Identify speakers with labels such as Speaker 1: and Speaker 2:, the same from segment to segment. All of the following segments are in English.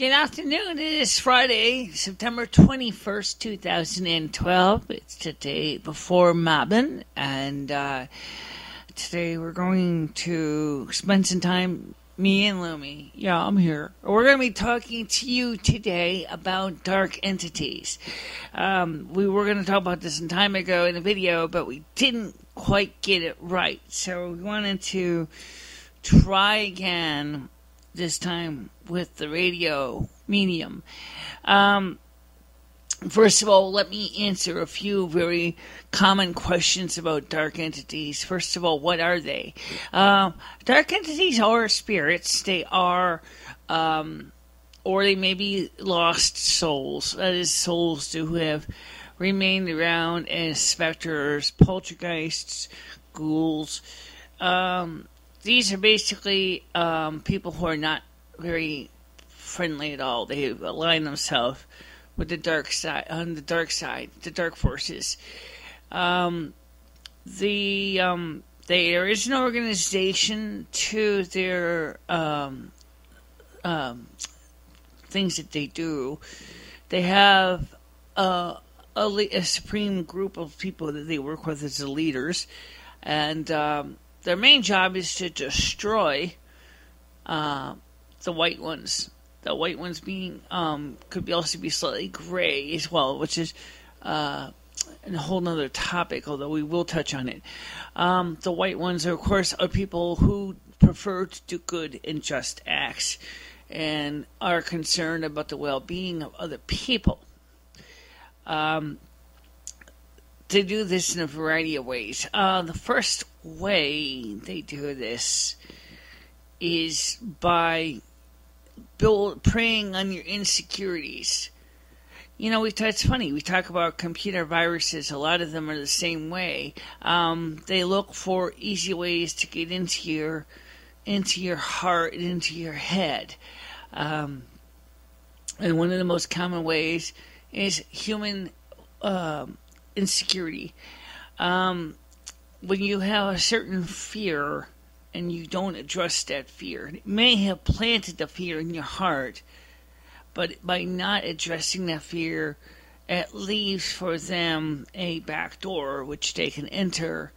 Speaker 1: Good afternoon. It is Friday, September 21st, 2012. It's the day before Mabon, and today we're going to spend some time, me and Lumi. Yeah, I'm here. We're going to be talking to you today about dark entities. We were going to talk about this some time ago in a video, but we didn't quite get it right. So we wanted to try again, this time with the radio medium. First of all, let me answer a few very common questions about dark entities. First of all, what are they? Dark entities are spirits. They are, or they may be lost souls. That is, souls who have remained around as specters, poltergeists, ghouls. These are basically people who are not very friendly at all. They align themselves with the dark side, the dark forces. The original organization to their things that they do, they have a supreme group of people that they work with as the leaders, and their main job is to destroy the white ones. The white ones being could also be slightly gray as well, which is a whole nother topic, although we will touch on it. The white ones, of course, are people who prefer to do good and just acts and are concerned about the well-being of other people. They do this in a variety of ways. The first way they do this is by preying on your insecurities. You know, it's funny. We talk about computer viruses. A lot of them are the same way. They look for easy ways to get into your heart and into your head. And one of the most common ways is human insecurity. When you have a certain fear and you don't address that fear, it may have planted the fear in your heart, but by not addressing that fear, it leaves for them a back door which they can enter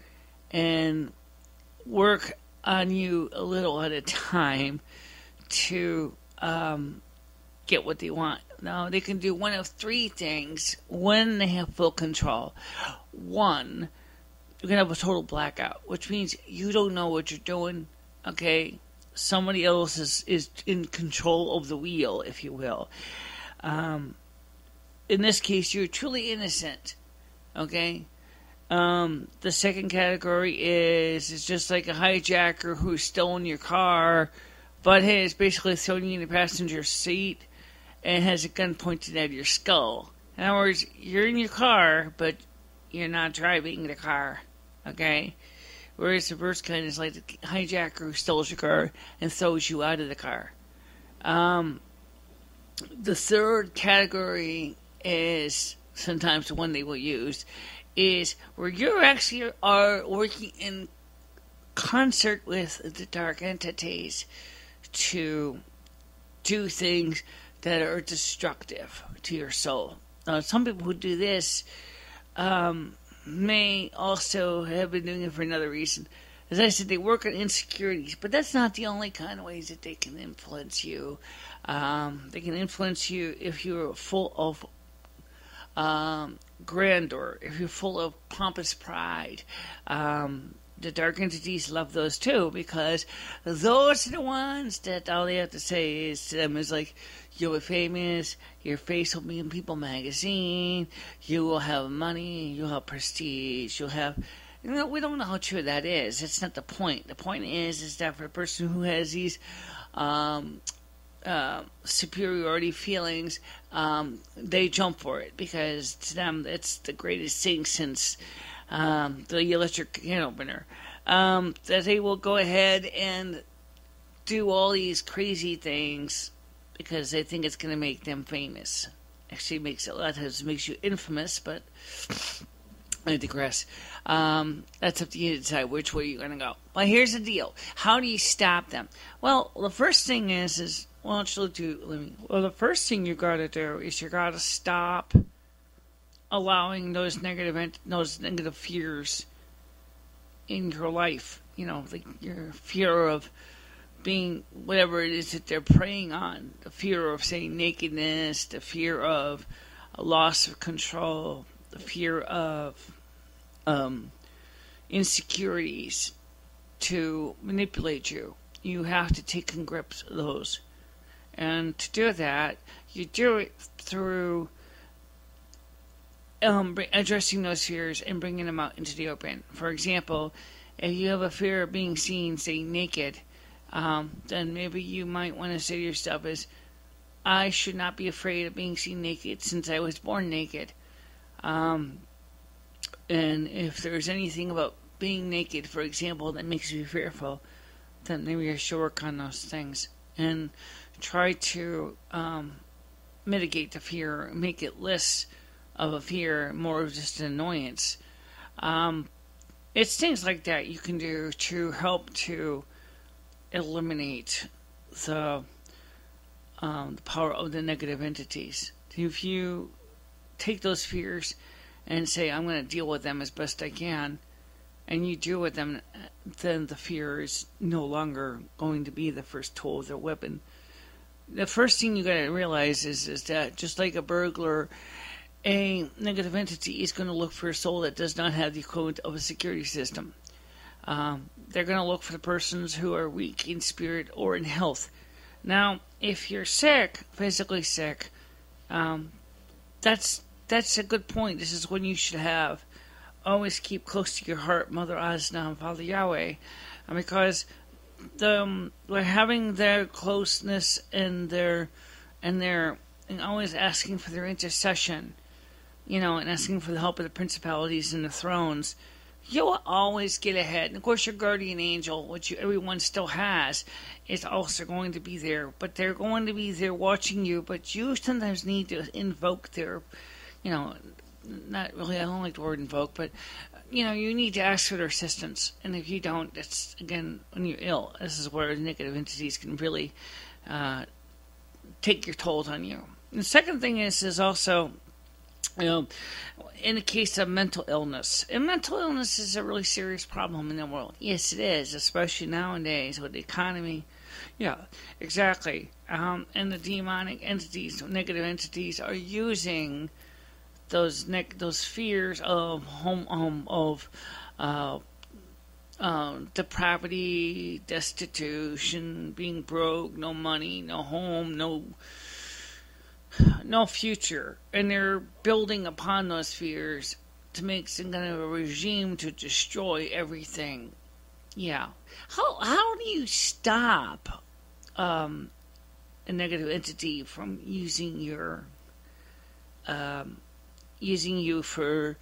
Speaker 1: and work on you a little at a time to get what they want. Now, they can do one of three things when they have full control. One, you can have a total blackout, which means you don't know what you're doing, okay? Somebody else is in control of the wheel, if you will. In this case, you're truly innocent, okay? The second category is just like a hijacker who's stolen your car, but has basically thrown you in the passenger seat and has a gun pointed at your skull. In other words, you're in your car, but you're not driving the car, okay? Whereas the first kind is like the hijacker who steals your car and throws you out of the car. The third category is sometimes the one they will use, is where you actually are working in concert with the dark entities to do things that are destructive to your soul. Now, some people who do this may also have been doing it for another reason. As I said, they work on insecurities, but that's not the only kind of ways that they can influence you. They can influence you if you're full of grandeur, if you're full of pompous pride. The dark entities love those too, because those are the ones that all they have to say is to them is like, you'll be famous, your face will be in People magazine, you will have money, you'll have prestige, you'll have... You know, we don't know how true that is. That's not the point. The point is that for a person who has these superiority feelings, they jump for it, because to them it's the greatest thing since the electric can opener. That they will go ahead and do all these crazy things because they think it's going to make them famous. Actually, makes a lot of times makes you infamous, but I digress. That's up to you to decide which way you're going to go. But here's the deal: how do you stop them? Well, the first thing is Well, the first thing you got to do is you got to stop allowing those negative fears in your life. Like your fear of being whatever it is that they're preying on, the fear of, say, nakedness, the fear of a loss of control, the fear of insecurities to manipulate you. You have to take in grips of those. And to do that, you do it through addressing those fears and bringing them out into the open. For example, if you have a fear of being seen, say, naked, then maybe you might want to say to yourself I should not be afraid of being seen naked since I was born naked. And if there's anything about being naked, for example, that makes you fearful, then maybe I should work on those things and try to mitigate the fear, make it less of a fear, more of just an annoyance. It's things like that you can do to help to eliminate the power of the negative entities. If you take those fears and say, I'm going to deal with them as best I can, and you deal with them, then the fear is no longer going to be the first tool of their weapon. The first thing you got to realize is that just like a burglar, a negative entity is going to look for a soul that does not have the code of a security system. They're going to look for the persons who are weak in spirit or in health. Now, if you're sick, physically sick, that's a good point. This is when you should have always keep close to your heart, Mother Asna and Father Yahweh, because having their closeness and always asking for their intercession, and asking for the help of the principalities and the thrones, you'll always get ahead. And of course, your guardian angel, which everyone still has, is also going to be there. But they're going to be there watching you. But you sometimes need to invoke their, not really, I don't like the word invoke, but, you need to ask for their assistance. And if you don't, it's, again, when you're ill, this is where negative entities can really take your toll on you. And the second thing is also, in the case of mental illness. And mental illness is a really serious problem in the world. Yes, it is, especially nowadays with the economy. Yeah, exactly. And the demonic entities, negative entities, are using those fears of depravity, destitution, being broke, no money, no home, no future, and they're building upon those fears to make some kind of a regime to destroy everything. Yeah. How do you stop a negative entity from using you for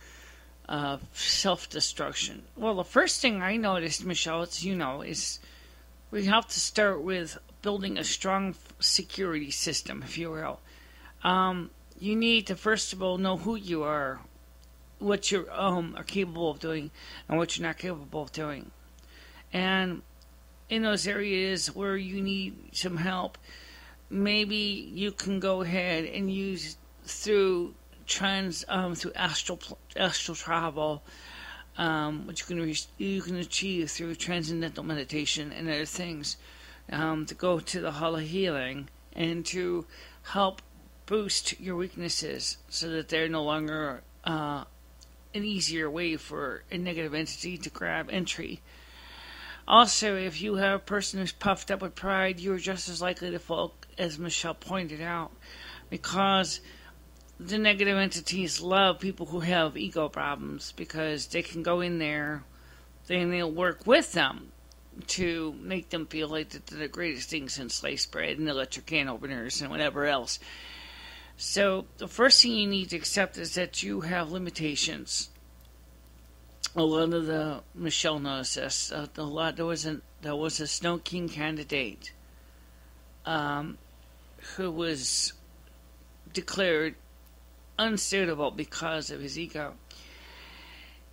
Speaker 1: self-destruction? Well, the first thing I noticed, Michelle, is we have to start with building a strong security system, if you will. You need to, first of all, know who you are, what you are capable of doing, and what you're not capable of doing. And in those areas where you need some help, maybe you can go ahead and use through astral travel, which you can achieve through transcendental meditation and other things, to go to the Hall of Healing and to help boost your weaknesses so that they're no longer an easier way for a negative entity to grab entry. Also, if you have a person who's puffed up with pride, you're just as likely to fall, as Michelle pointed out, because the negative entities love people who have ego problems, because they can go in there, then they'll work with them to make them feel like they're the greatest thing since sliced bread and electric can openers and whatever else. So the first thing you need to accept is that you have limitations. A lot of Michelle knows this. There was a Snow King candidate who was declared unsuitable because of his ego,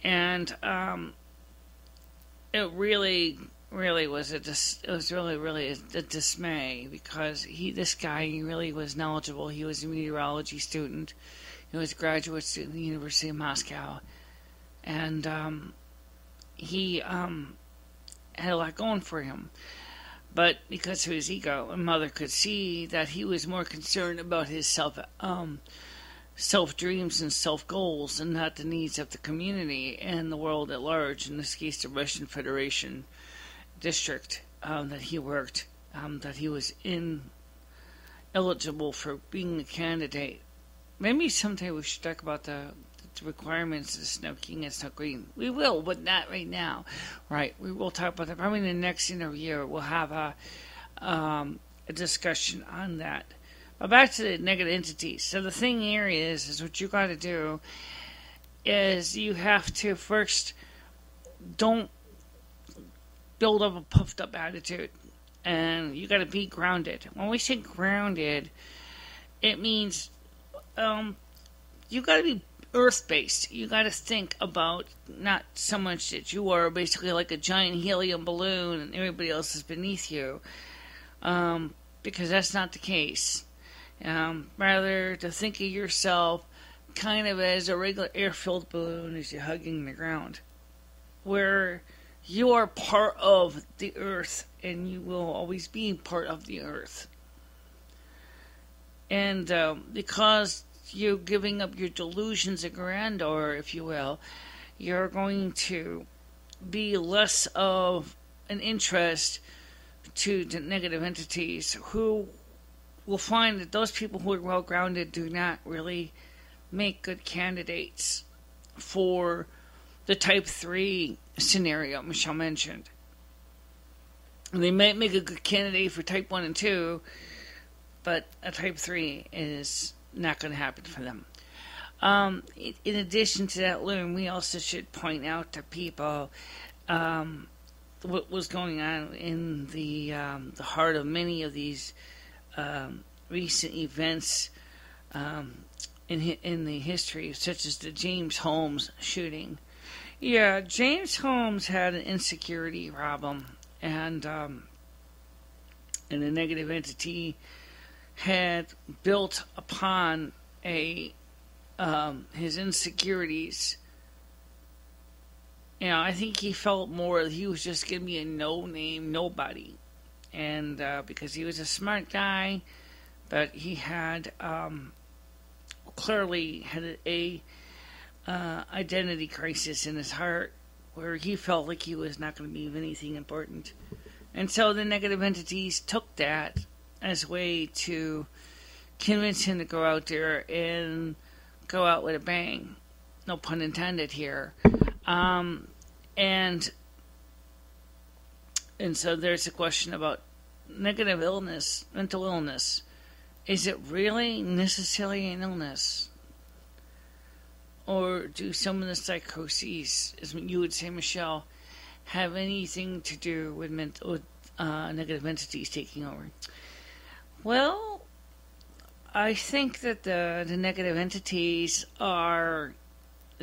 Speaker 1: and it really really was it was really a dismay, because this guy, he really was knowledgeable. He was a meteorology student. He was a graduate student at the University of Moscow, and he had a lot going for him. But because of his ego, and Mother could see that he was more concerned about his self dreams and self goals, and not the needs of the community and the world at large. In this case, the Russian Federation district that he worked, that he was ineligible for being a candidate. Maybe someday we should talk about the requirements of Snow King and Snow Queen. We will, but not right now. Right, we will talk about that. Probably in the next interview we'll have a discussion on that. But back to the negative entities. So the thing here is what you got to do is you have to first, don't build up a puffed up attitude, and you got to be grounded. When we say grounded, it means you got to be earth-based. You got to think about not so much that you are basically like a giant helium balloon and everybody else is beneath you, because that's not the case. Rather, to think of yourself kind of as a regular air-filled balloon as you're hugging the ground, where you are part of the earth, and you will always be part of the earth. And because you're giving up your delusions of grandeur, if you will, you're going to be less of an interest to the negative entities, who will find that those people who are well grounded do not really make good candidates for the type 3 scenario Michelle mentioned. And they might make a good candidate for type 1 and 2, but a type 3 is not going to happen for them. In addition to that, Loon, we also should point out to people what was going on in the heart of many of these recent events in the history, such as the James Holmes shooting. Yeah, James Holmes had an insecurity problem, and a negative entity had built upon his insecurities. You know, I think he felt more that he was just going to be a no-name nobody, and because he was a smart guy, but he had clearly had a identity crisis in his heart, where he felt like he was not going to be of anything important. And so the negative entities took that as a way to convince him to go out there and go out with a bang. No pun intended here. And so there's a question about negative illness, mental illness. Is it really necessarily an illness? Or do some of the psychoses, as you would say, Michelle, have anything to do with negative entities taking over? Well, I think that the negative entities are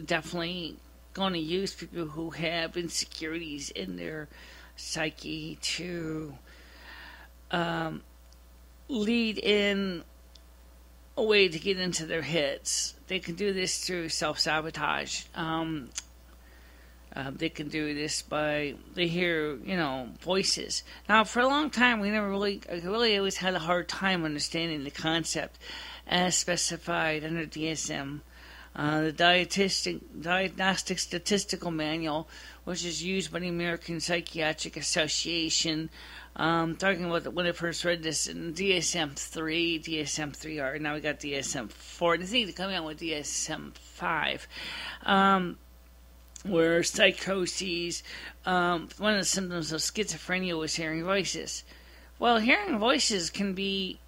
Speaker 1: definitely going to use people who have insecurities in their psyche to lead in a way to get into their heads. They can do this through self-sabotage. They can do this by, they hear, voices. Now, for a long time, I really always had a hard time understanding the concept as specified under DSM. The Diagnostic Statistical Manual, which is used by the American Psychiatric Association. Talking about when I first read this in DSM-3, DSM-3R, now we got DSM-4. I think they're coming out with DSM-5. Where psychoses, one of the symptoms of schizophrenia was hearing voices. Well, hearing voices can be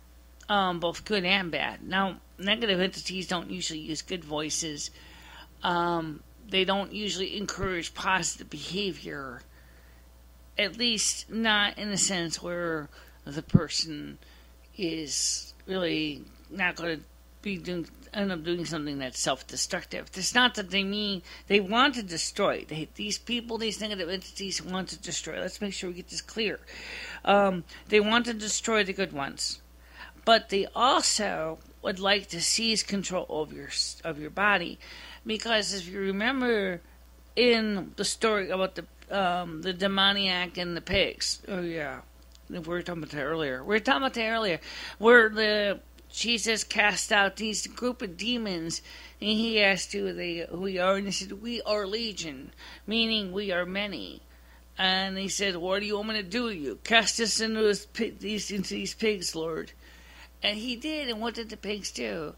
Speaker 1: both good and bad. Now, negative entities don't usually use good voices. They don't usually encourage positive behavior. At least not in a sense where the person is really not going to be doing end up doing something that's self-destructive. It's not that they mean they want to destroy. These people, these negative entities want to destroy. Let's make sure we get this clear. They want to destroy the good ones, but they also would like to seize control of your body, because if you remember in the story about the demoniac and the pigs. Oh yeah, we were talking about that earlier. Where Jesus cast out these group of demons, and he asked who we are, and they said, "We are legion," meaning we are many. And he said, "What do you want me to do with you? Cast us into these pigs, Lord." And he did, and what did the pigs do?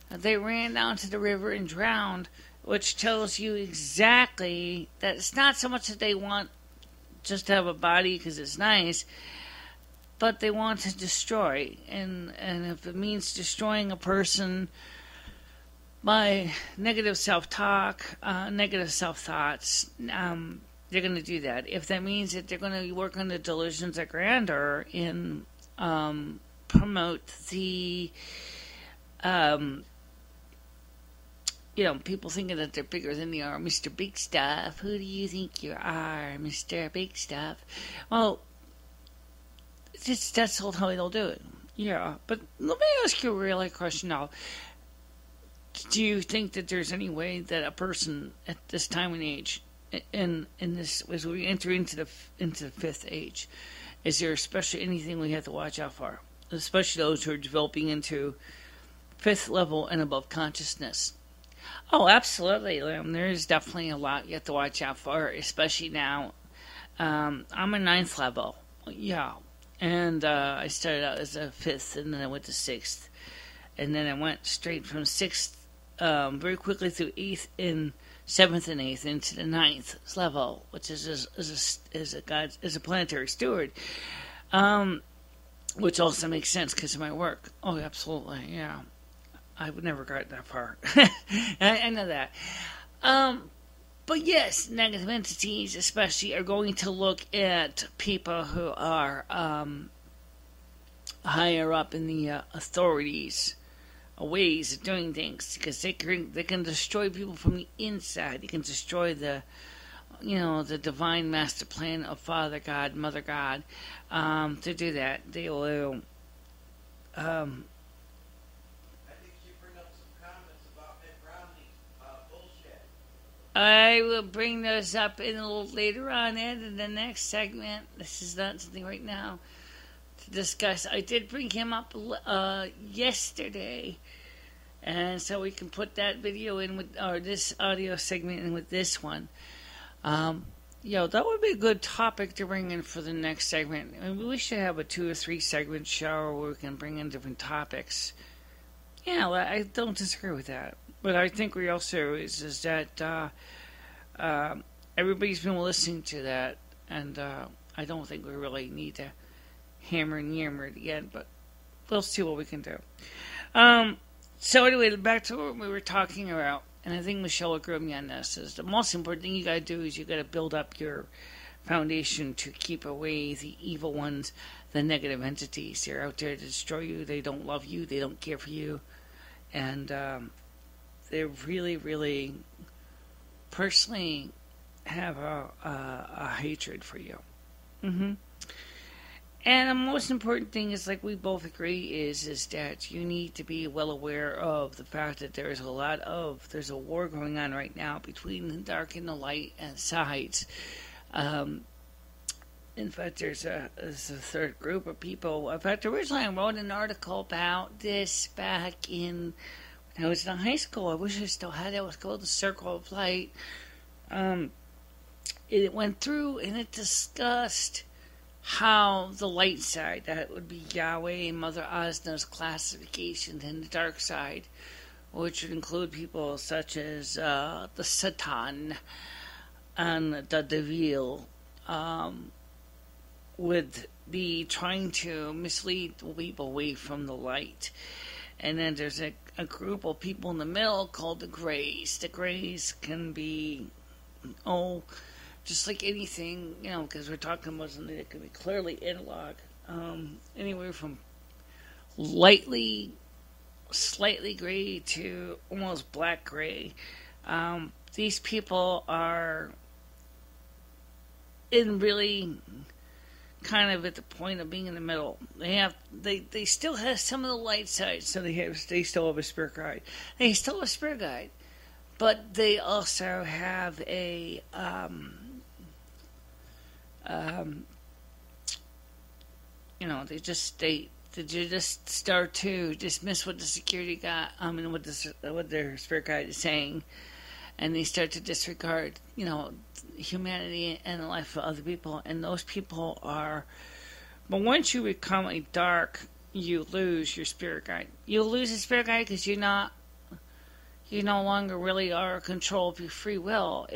Speaker 1: They ran down to the river and drowned, which tells you exactly that it's not so much that they want just to have a body because it's nice, but they want to destroy. And if it means destroying a person by negative self-talk, negative self-thoughts, they're going to do that. If that means that they're going to work on the delusions of grandeur and promote the people thinking that they're bigger than they are. Mr. Big Stuff, who do you think you are, Mr. Big Stuff? Well, that's how they'll do it. Yeah, but let me ask you a real question now. Do you think that there's any way that a person at this time and age, in this, as we enter into the fifth age, is there especially anything we have to watch out for? Especially those who are developing into fifth level and above consciousness. Oh, absolutely, Liam. There's definitely a lot you have to watch out for, especially now. I'm a ninth level, yeah, and I started out as a fifth, and then I went to sixth, and then I went straight from sixth very quickly through eighth and seventh and eighth into the ninth level, which is a planetary steward, which also makes sense because of my work. Oh, absolutely, yeah. I would never got that far. I know that. But yes, negative entities especially are going to look at people who are higher up in the authorities, ways of doing things, because they can destroy people from the inside. They can destroy the divine master plan of Father God, Mother God. To do that, they will. I will bring those up in a little later on, Ed, in the next segment. This is not something right now to discuss. I did bring him up yesterday, and so we can put that video in with, or this audio segment in with this one. That would be a good topic to bring in for the next segment. I mean, we should have a 2 or 3 segment show where we can bring in different topics. Yeah, I don't disagree with that. But I think we also is that everybody's been listening to that, and I don't think we really need to hammer and yammer it again, but we'll see what we can do. So anyway, back to what we were talking about, and I think Michelle agreed with me on this, is the most important thing you got to do is you got to build up your foundation to keep away the evil ones, the negative entities. They're out there to destroy you. They don't love you. They don't care for you. And they really, really personally have a hatred for you. Mm-hmm. And the most important thing is, like we both agree, is that you need to be well aware of the fact that there's a war going on right now between the dark and the light and sides. In fact, there's a third group of people. In fact, originally I wrote an article about this back in when I was in high school. I wish I still had it. It was called The Circle of Light. It went through and it discussed how the light side, that would be Yahweh and Mother Osna's classification, and the dark side, which would include people such as the Satan and the Devil, would be trying to mislead people away from the light. And then there's a group of people in the middle called the Greys. The Greys can be, just like anything, because we're talking about something that can be clearly analog. Anywhere from lightly slightly gray to almost black gray. These people are in really kind of at the point of being in the middle. They still have some of the light side, so they still have a spirit guide. They still have a spirit guide, but they also have a they just start to dismiss what the security guy, and what their spirit guide is saying, and they start to disregard, humanity and the life of other people. And those people are, but once you become a dark, you lose your spirit guide. You lose your spirit guide because you no longer really are in control of your free will.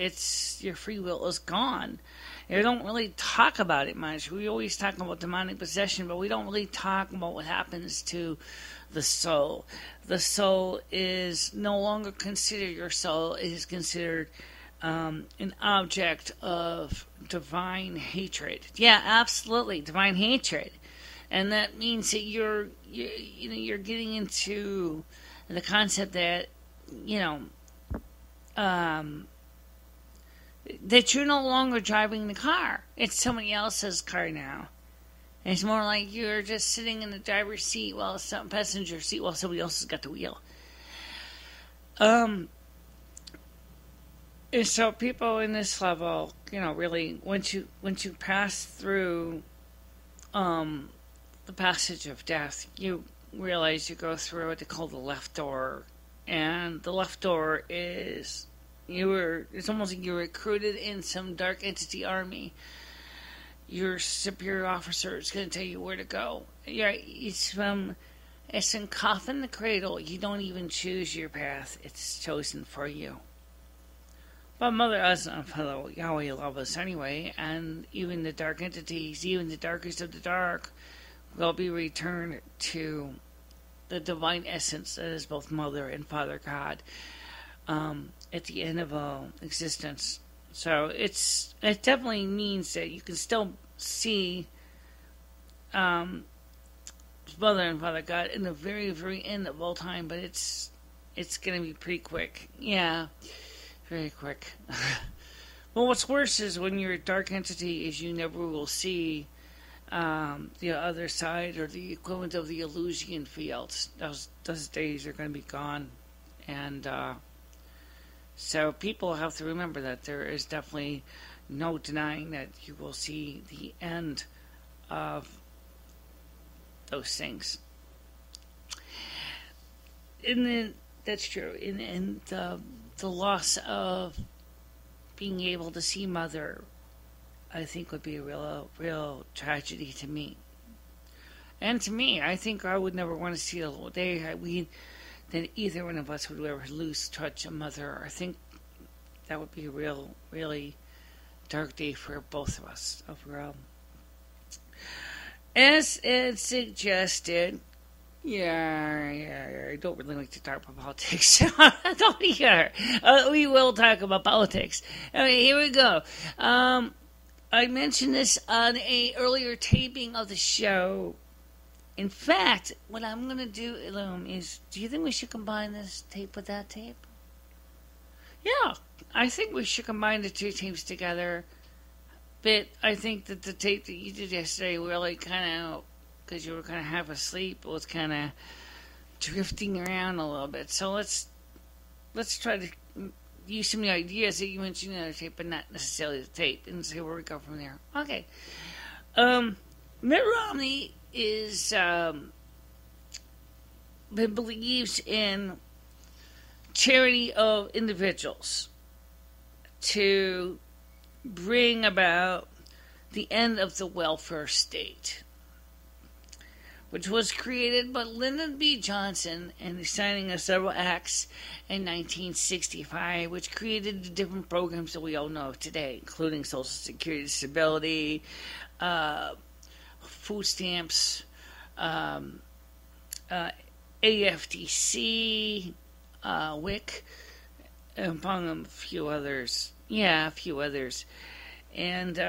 Speaker 1: Your free will is gone. They don't really talk about it much. We always talk about demonic possession, but we don't really talk about what happens to the soul. The soul is no longer considered your soul. It is considered an object of divine hatred. Yeah, absolutely, divine hatred. And that means that you're getting into the concept that, that you're no longer driving the car. It's somebody else's car now. And it's more like you're just sitting in the driver's seat passenger seat while somebody else has got the wheel. And so people in this level, really, once you pass through the passage of death, you realize you go through what they call the left door. And the left door is, it's almost like you're recruited in some dark entity army. Your superior officer is going to tell you where to go. It's in coffin the cradle. You don't even choose your path. It's chosen for you. But Mother and Father Yahweh love us anyway, and even the dark entities, even the darkest of the dark, will be returned to the divine essence that is both Mother and Father God at the end of all existence. So it definitely means that you can still see Mother and Father God in the very, very end of all time, but it's going to be pretty quick. Yeah, very quick. Well, what's worse is when you're a dark entity is you never will see the other side or the equivalent of the Elysian fields. Those days are going to be gone. And so people have to remember that there is definitely no denying that you will see the end of those things. And then that's true. And the loss of being able to see Mother, I think, would be a real tragedy to me. And to me, I think I would never want to see a day that either one of us would ever lose touch of Mother. I think that would be a really dark day for both of us overall. As Ed suggested, I don't really like to talk about politics. Don't either. We will talk about politics. Okay, here we go. I mentioned this on a earlier taping of the show. In fact, what I'm going to do, Ilum, is, do you think we should combine this tape with that tape? Yeah, I think we should combine the two tapes together. But I think that the tape that you did yesterday really kind of, because you were kind of half asleep, was kind of drifting around a little bit. So let's try to use some of the ideas that you mentioned in the other tape, but not necessarily the tape, and see where we go from there. Okay. Mitt Romney believes in charity of individuals to bring about the end of the welfare state, which was created by Lyndon B. Johnson and the signing of several acts in 1965, which created the different programs that we all know today, including Social Security Disability, food stamps, AFDC, WIC, among a few others. Yeah, a few others. And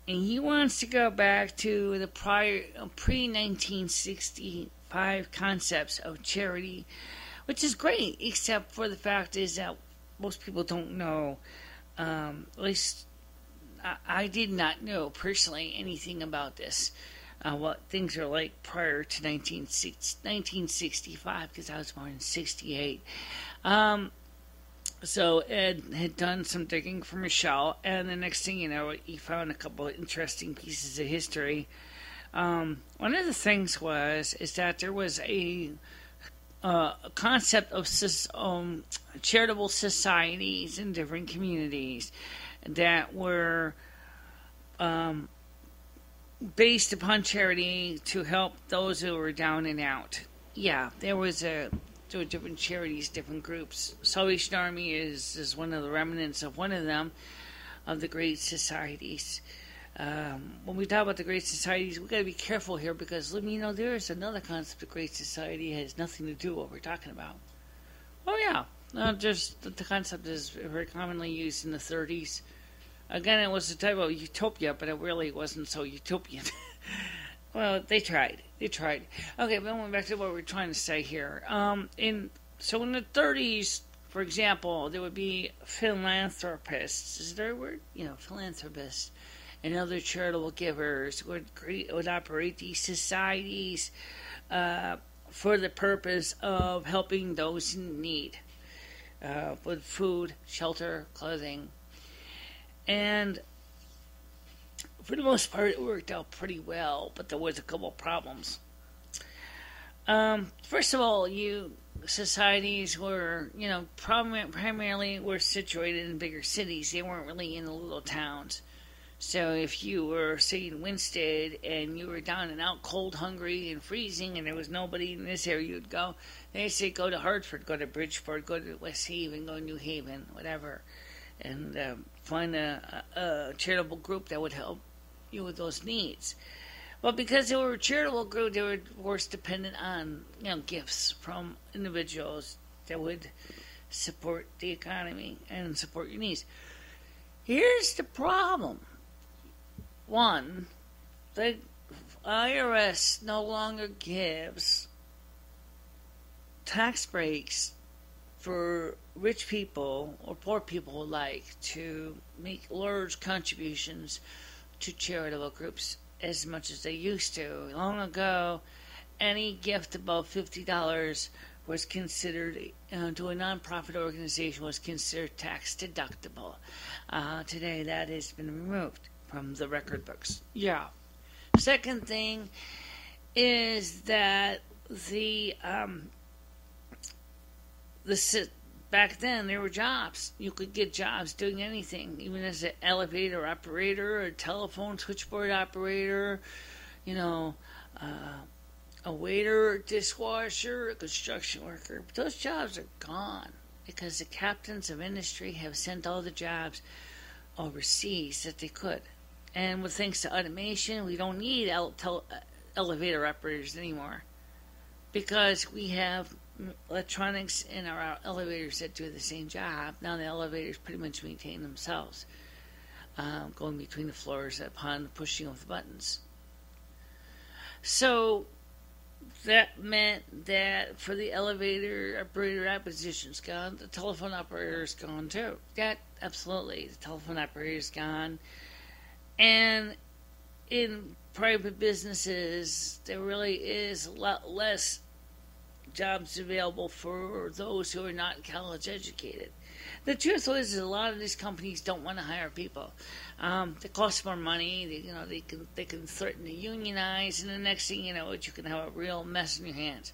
Speaker 1: he wants to go back to the pre-1965 5 concepts of charity, which is great, except for the fact is that most people don't know, at least I did not know personally anything about this, what things are like prior to 1965, because I was born in 68. So Ed had done some digging for Michelle, and the next thing you know, he found a couple of interesting pieces of history. One of the things is that there was a concept of charitable societies in different communities that were based upon charity to help those who were down and out. Yeah, there were different charities, different groups. Salvation Army is one of the remnants of one of them, of the Great Societies. When we talk about the Great Societies, we've got to be careful here because, there is another concept of Great Society that has nothing to do with what we're talking about. Oh, yeah. Just the concept is very commonly used in the 30s. Again, it was a type of utopia, but it really wasn't so utopian. Well, they tried. Okay, but going back to what we're trying to say here. In the 30s, for example, there would be philanthropists. Is there a word? Philanthropists. And other charitable givers would operate these societies for the purpose of helping those in need with food, shelter, clothing. And for the most part, it worked out pretty well, but there was a couple problems. First of all, societies were, primarily were situated in bigger cities. They weren't really in the little towns. So if you were, say, in Winstead and you were down and out, cold, hungry, and freezing, and there was nobody in this area, you'd go. They'd say, go to Hartford, go to Bridgeport, go to West Haven, go to New Haven, whatever, and find a charitable group that would help you with those needs. Well, because they were a charitable group, they were, of course, dependent on gifts from individuals that would support the economy and support your needs. Here's the problem. One, the IRS no longer gives tax breaks for rich people or poor people alike to make large contributions to charitable groups as much as they used to. Long ago, any gift above $50 was considered, to a nonprofit organization, was considered tax deductible. Today, that has been removed from the record books. Yeah. Second thing is that back then there were jobs. You could get jobs doing anything, even as an elevator operator, a telephone switchboard operator, a waiter, a dishwasher, a construction worker. But those jobs are gone because the captains of industry have sent all the jobs overseas that they could. And with thanks to automation, we don't need elevator operators anymore because we have electronics in our elevators that do the same job. Now the elevators pretty much maintain themselves, going between the floors upon the pushing of the buttons. So that meant that for the elevator operator, that position's gone. The telephone operator is gone too. That, absolutely, the telephone operator is gone. And in private businesses, there really is a lot less jobs available for those who are not college educated. The truth is a lot of these companies don't want to hire people. It costs more money. They can threaten to unionize, and the next thing you know, you can have a real mess in your hands,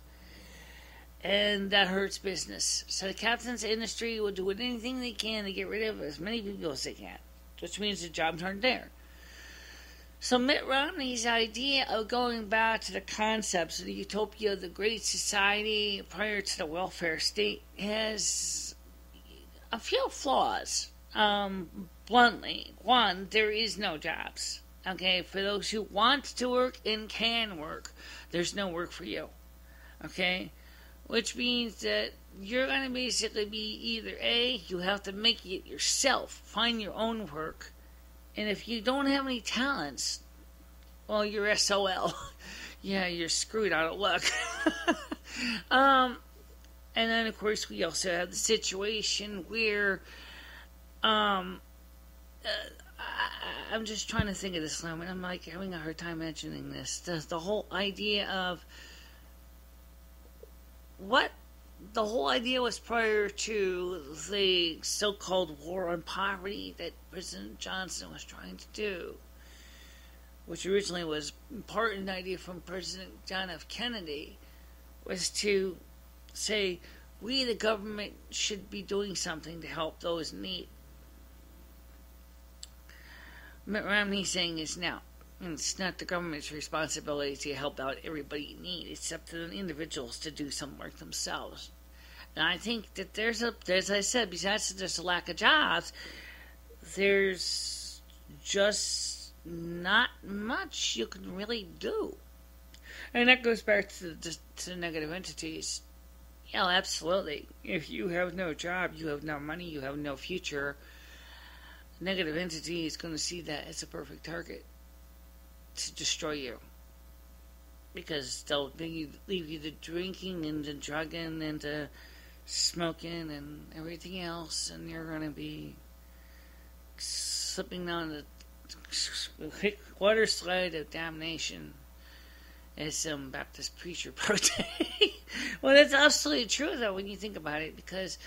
Speaker 1: and that hurts business. So the captain's industry will do anything they can to get rid of as many people as they can, which means the jobs aren't there. So Mitt Romney's idea of going back to the concepts of the utopia of the Great Society prior to the welfare state has a few flaws. Bluntly, one, there is no jobs. Okay, for those who want to work and can work, there's no work for you. Okay, which means that you're going to basically be either A, you have to make it yourself, find your own work. And if you don't have any talents, well, you're SOL. Yeah, you're screwed out of luck. um, and then of course we also have the situation where um, I'm just trying to think of this moment. I'm like having a hard time mentioning this. The whole idea of what the whole idea was prior to the so-called war on poverty that President Johnson was trying to do, which originally was part of an idea from President John F. Kennedy, was to say we, the government, should be doing something to help those in need. Mitt Romney's saying is now, it's not the government's responsibility to help out everybody in need. It's up to the individuals to do some work themselves. And I think that as I said, besides there's a lack of jobs, there's just not much you can really do. And that goes back to the negative entities. Yeah, absolutely. If you have no job, you have no money, you have no future, negative entity is going to see that as a perfect target to destroy you. Because they'll leave you to drinking and to drugging and to smoking and everything else, and you're going to be slipping down the water slide of damnation, as some Baptist preacher protest. Well, that's absolutely true, though, when you think about it, because,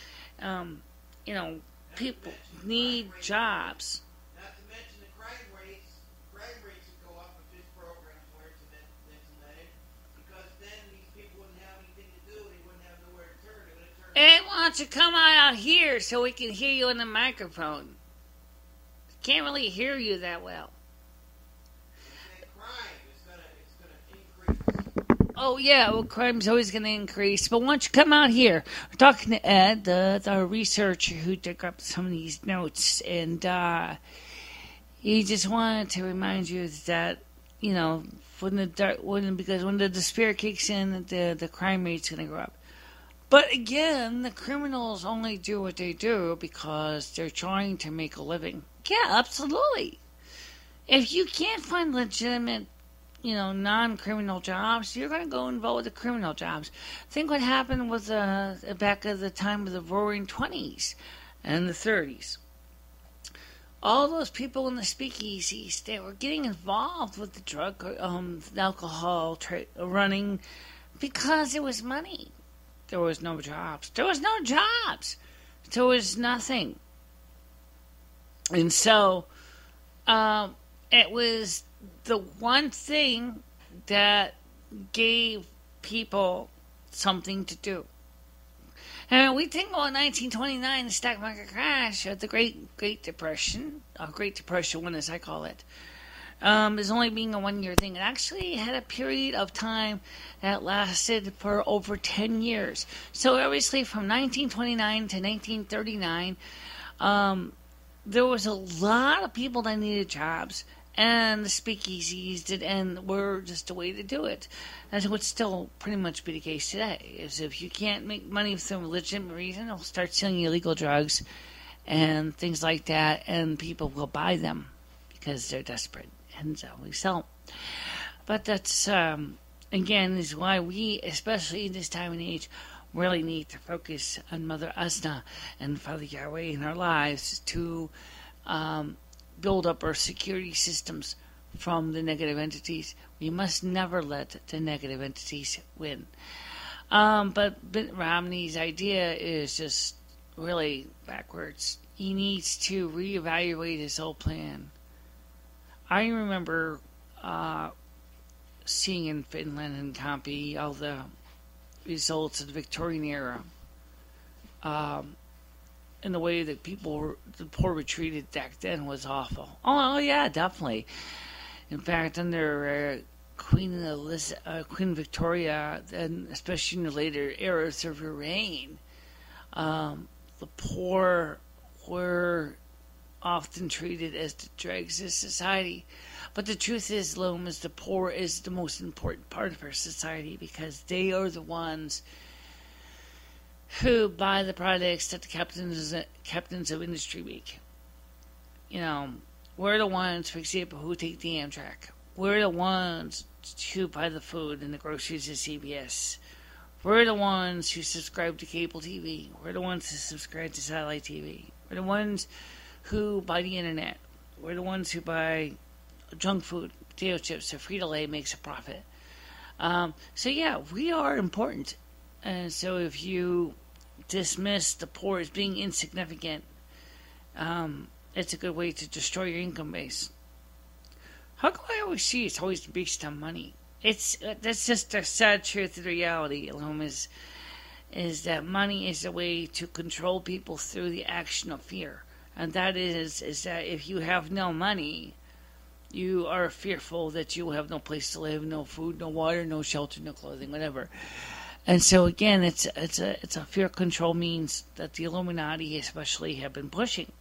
Speaker 1: people need jobs.
Speaker 2: Not to mention the crime rates would go up if this program were implemented, because then these people wouldn't have anything to do, they wouldn't have nowhere to turn.
Speaker 1: Hey, why don't you come out here so we can hear you in the microphone? Can't really hear you that well. Oh, yeah, well, crime's always going to increase. But why don't you come out here? We're talking to Ed, the researcher who took up some of these notes. And he just wanted to remind you that, when the despair kicks in, the crime rate's going to go up. But again, the criminals only do what they do because they're trying to make a living. Yeah, absolutely. If you can't find legitimate non-criminal jobs, you're going to go involved with the criminal jobs. Think what happened with back at the time of the Roaring 20s and the 30s. All those people in the speakeasies, they were getting involved with the drug, the alcohol running because it was money. There was no jobs. There was no jobs. There was nothing. And so, it was the one thing that gave people something to do. And we think about 1929, the stock market crash, the Great Depression, Great Depression 1 as I call it, as only being a one-year thing. It actually had a period of time that lasted for over 10 years. So obviously from 1929 to 1939, there was a lot of people that needed jobs. And the speakeasies were just a way to do it. That's what's still pretty much be the case today. Is if you can't make money for some legitimate reason, they'll start selling illegal drugs and things like that, and people will buy them because they're desperate, and so we sell them. But that's again is why we, especially in this time and age, really need to focus on Mother Asna and Father Yahweh in our lives to build up our security systems from the negative entities. We must never let the negative entities win. But Mitt Romney's idea is just really backwards. He needs to reevaluate his whole plan. I remember seeing in Finland and Campi all the results of the Victorian era. And the way that the poor were treated back then was awful. Oh yeah, definitely. In fact, under Queen Victoria, and especially in the later eras of her reign, the poor were often treated as the dregs of society. But the truth is, Loam, is the poor is the most important part of our society because they are the ones who buy the products that the captains of industry make. We're the ones, for example, who take the Amtrak. We're the ones who buy the food and the groceries at CVS. We're the ones who subscribe to cable TV. We're the ones who subscribe to satellite TV. We're the ones who buy the internet. We're the ones who buy junk food, potato chips, so Frito-Lay makes a profit. So yeah, we are important. And so if you dismiss the poor as being insignificant, it's a good way to destroy your income base. How come I always see it's always based on money? That's just a sad truth of reality. Is that money is a way to control people through the action of fear, and that is that if you have no money, you are fearful that you will have no place to live, no food, no water, no shelter, no clothing, whatever. And so again, it's a fear control means that the Illuminati especially have been pushing.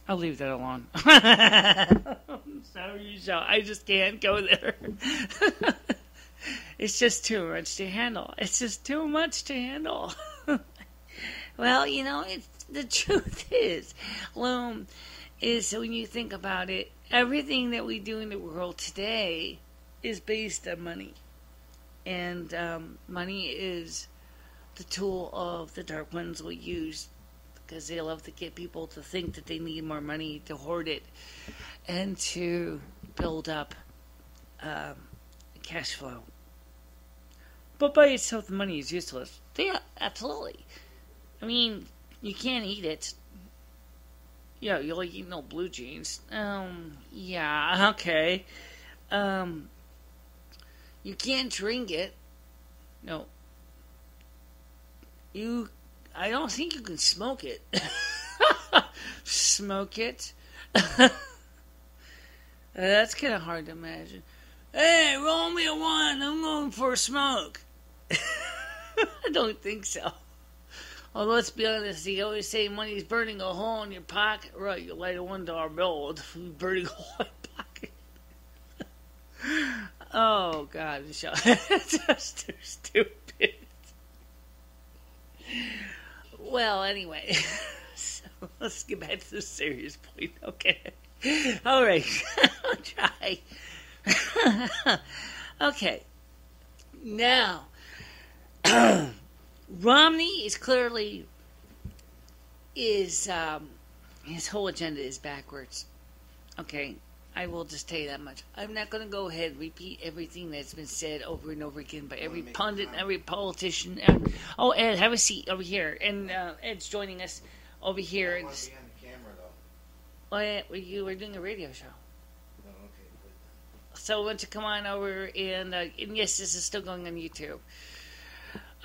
Speaker 1: I'll leave that alone. I'm sorry, Michelle. I just can't go there. It's just too much to handle. It's just too much to handle. Well, the truth is, Loam, is when you think about it, everything that we do in the world today is based on money. And money is the tool of the dark ones will use, because they love to get people to think that they need more money to hoard it and to build up cash flow. But by itself, the money is useless. Yeah, absolutely. I mean, you can't eat it. Yeah, you like eating old blue jeans. Yeah, okay. You can't drink it. No. I don't think you can smoke it. Smoke it? That's kind of hard to imagine. Hey, roll me a one. I'm going for a smoke. I don't think so. Although, let's be honest, you always say money's burning a hole in your pocket. Right, you light a $1 bill with burning a hole in your pocket. Oh, God, Michelle. It's just too stupid. Well, anyway, so let's get back to the serious point, okay? All right, I'll try. Okay, now, Romney is clearly, his whole agenda is backwards, okay? I will just tell you that much. I'm not going to go ahead and repeat everything that's been said over and over again by every pundit, every politician. Oh, Ed, have a seat over here. And Ed's joining us over here.
Speaker 2: I want to be on the camera, though.
Speaker 1: Oh, yeah, you were doing a radio show.
Speaker 2: Oh, okay, good.
Speaker 1: So why don't you come on over and yes, this is still going on YouTube.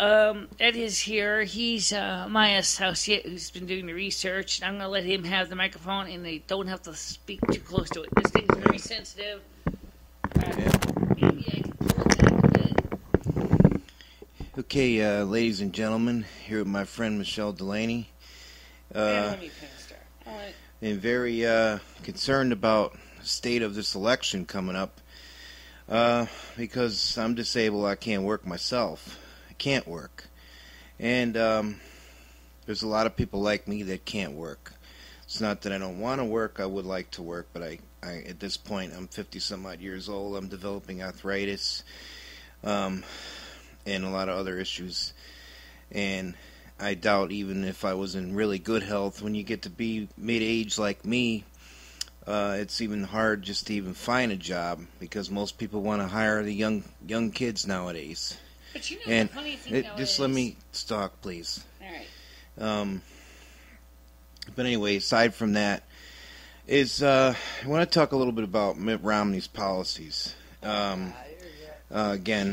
Speaker 1: Ed is here. He's my associate who's been doing the research. I'm going to let him have the microphone, and they don't have to speak too close to it. This thing's very sensitive. Maybe I can pull it back a bit.
Speaker 3: Okay, ladies and gentlemen, here with my friend MicheleDalene.
Speaker 1: Let me finish there. All right.
Speaker 3: I'm very concerned about the state of this election coming up because I'm disabled. I can't work myself. Can't work, and there's a lot of people like me that can't work. It's not that I don't want to work. I would like to work, but I at this point I'm 50 some odd years old. I'm developing arthritis and a lot of other issues, and I doubt even if I was in really good health, when you get to be mid-age like me, it's even hard just to even find a job, because most people want to hire the young kids nowadays.
Speaker 1: But you know
Speaker 3: And
Speaker 1: the funny thing
Speaker 3: just let me talk, please.
Speaker 1: All right.
Speaker 3: But anyway, aside from that, I want to talk a little bit about Mitt Romney's policies. Again,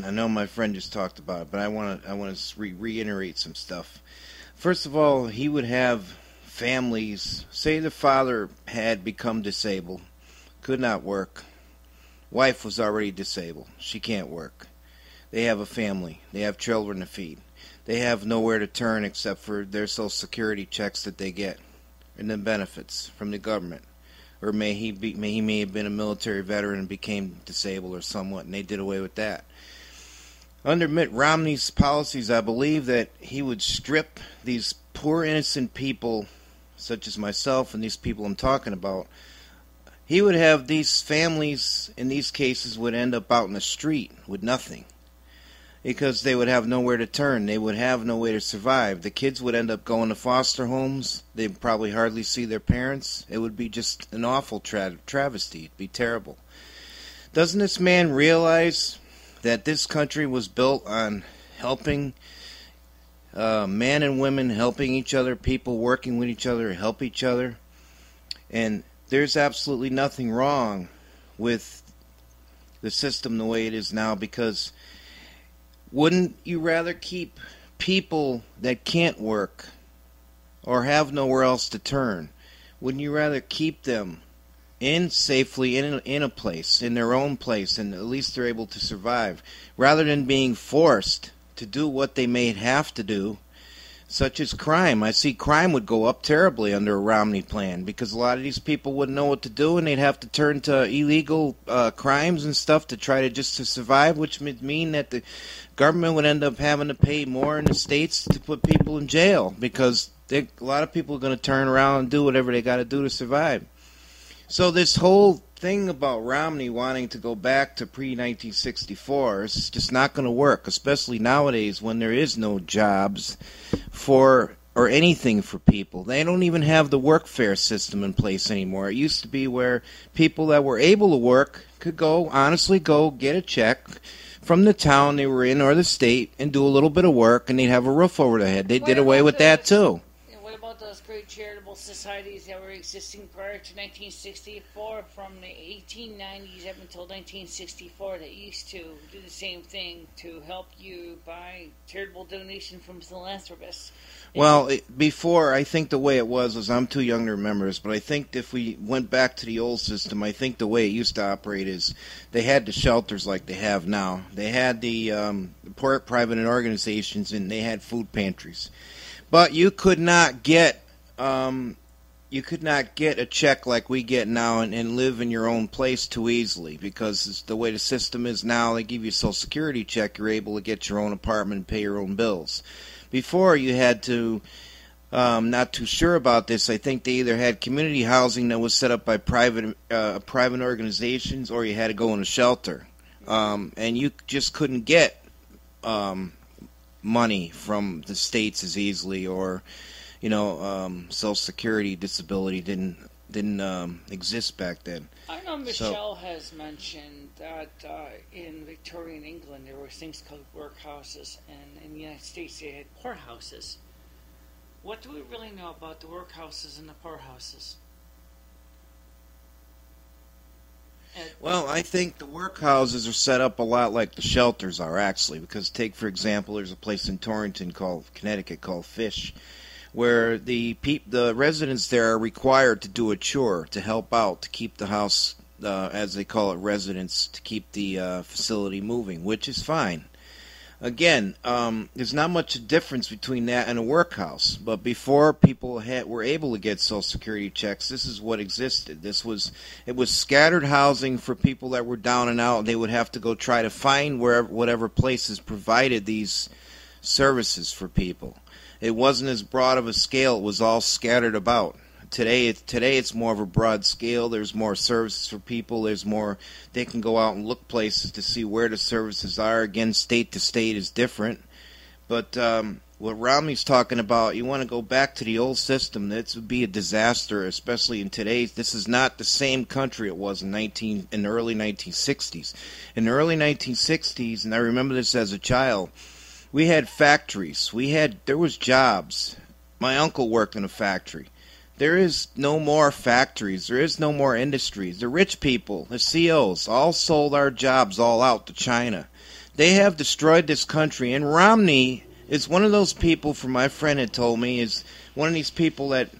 Speaker 3: I know my friend just talked about it, but I want to reiterate some stuff. First of all, he would have families. Say the father had become disabled, could not work. Wife was already disabled; she can't work. They have a family. They have children to feed. They have nowhere to turn except for their Social Security checks that they get, and then benefits from the government. Or he may have been a military veteran and became disabled or somewhat, and they did away with that. Under Mitt Romney's policies, I believe that he would strip these poor innocent people, such as myself and these people I'm talking about, he would have these families, in these cases, would end up out in the street with nothing. Because they would have nowhere to turn. They would have no way to survive. The kids would end up going to foster homes. They'd probably hardly see their parents. It would be just an awful travesty. It'd be terrible. Doesn't this man realize that this country was built on helping men and women, helping each other, people working with each other, help each other? And there's absolutely nothing wrong with the system the way it is now, because wouldn't you rather keep people that can't work or have nowhere else to turn? Wouldn't you rather keep them safely in a place, in their own place, and at least they're able to survive, rather than being forced to do what they may have to do, such as crime? I see crime would go up terribly under a Romney plan, because a lot of these people wouldn't know what to do, and they'd have to turn to illegal crimes and stuff to try to survive, which would mean that the government would end up having to pay more in the states to put people in jail, because a lot of people are going to turn around and do whatever they got to do to survive. So this whole thing about Romney wanting to go back to pre-1964 is just not going to work, especially nowadays when there is no jobs or anything for people. They don't even have the workfare system in place anymore. It used to be where people that were able to work could honestly go get a check from the town they were in or the state and do a little bit of work, and they'd have a roof over their head. They did away with that too.
Speaker 1: And what about those great charitable societies that were existing prior to 1964, from the 1890s up until 1964, that used to do the same thing to help you buy charitable donation from philanthropists?
Speaker 3: Well, before, I think the way it was I'm too young to remember this, but I think if we went back to the old system, I think the way it used to operate is they had the shelters like they have now. They had the private organizations, and they had food pantries. But you could not get a check like we get now and live in your own place too easily, because it's the way the system is now. They give you a Social Security check, you're able to get your own apartment and pay your own bills. Before, you had to, not too sure about this, I think they either had community housing that was set up by private organizations, or you had to go in a shelter. And you just couldn't get money from the states as easily, or Social Security disability didn't exist back then.
Speaker 1: I know Michelle has mentioned that in Victorian England there were things called workhouses, and in the United States they had poorhouses. What do we really know about the workhouses and the poorhouses?
Speaker 3: Well, I think the workhouses are set up a lot like the shelters are, actually, because take, for example, there's a place in Torrington, Connecticut, called Fish, where the residents there are required to do a chore to help out, to keep the house, as they call it, residents, to keep the facility moving, which is fine. Again, there's not much difference between that and a workhouse. But before people were able to get Social Security checks, this is what existed. It was scattered housing for people that were down and out. They would have to go try to find whatever places provided these services for people. It wasn't as broad of a scale. It was all scattered about. Today it's more of a broad scale. There's more services for people. There's more. They can go out and look places to see where the services are. Again, state to state is different. But what Romney's talking about, you want to go back to the old system. That would be a disaster, especially in today's. This is not the same country it was in the early 1960s. In the early 1960s, and I remember this as a child, we had factories. There was jobs. My uncle worked in a factory. There is no more factories. There is no more industries. The rich people, the CEOs, all sold our jobs all out to China. They have destroyed this country. And Romney is one of those people, from my friend had told me, is one of these people that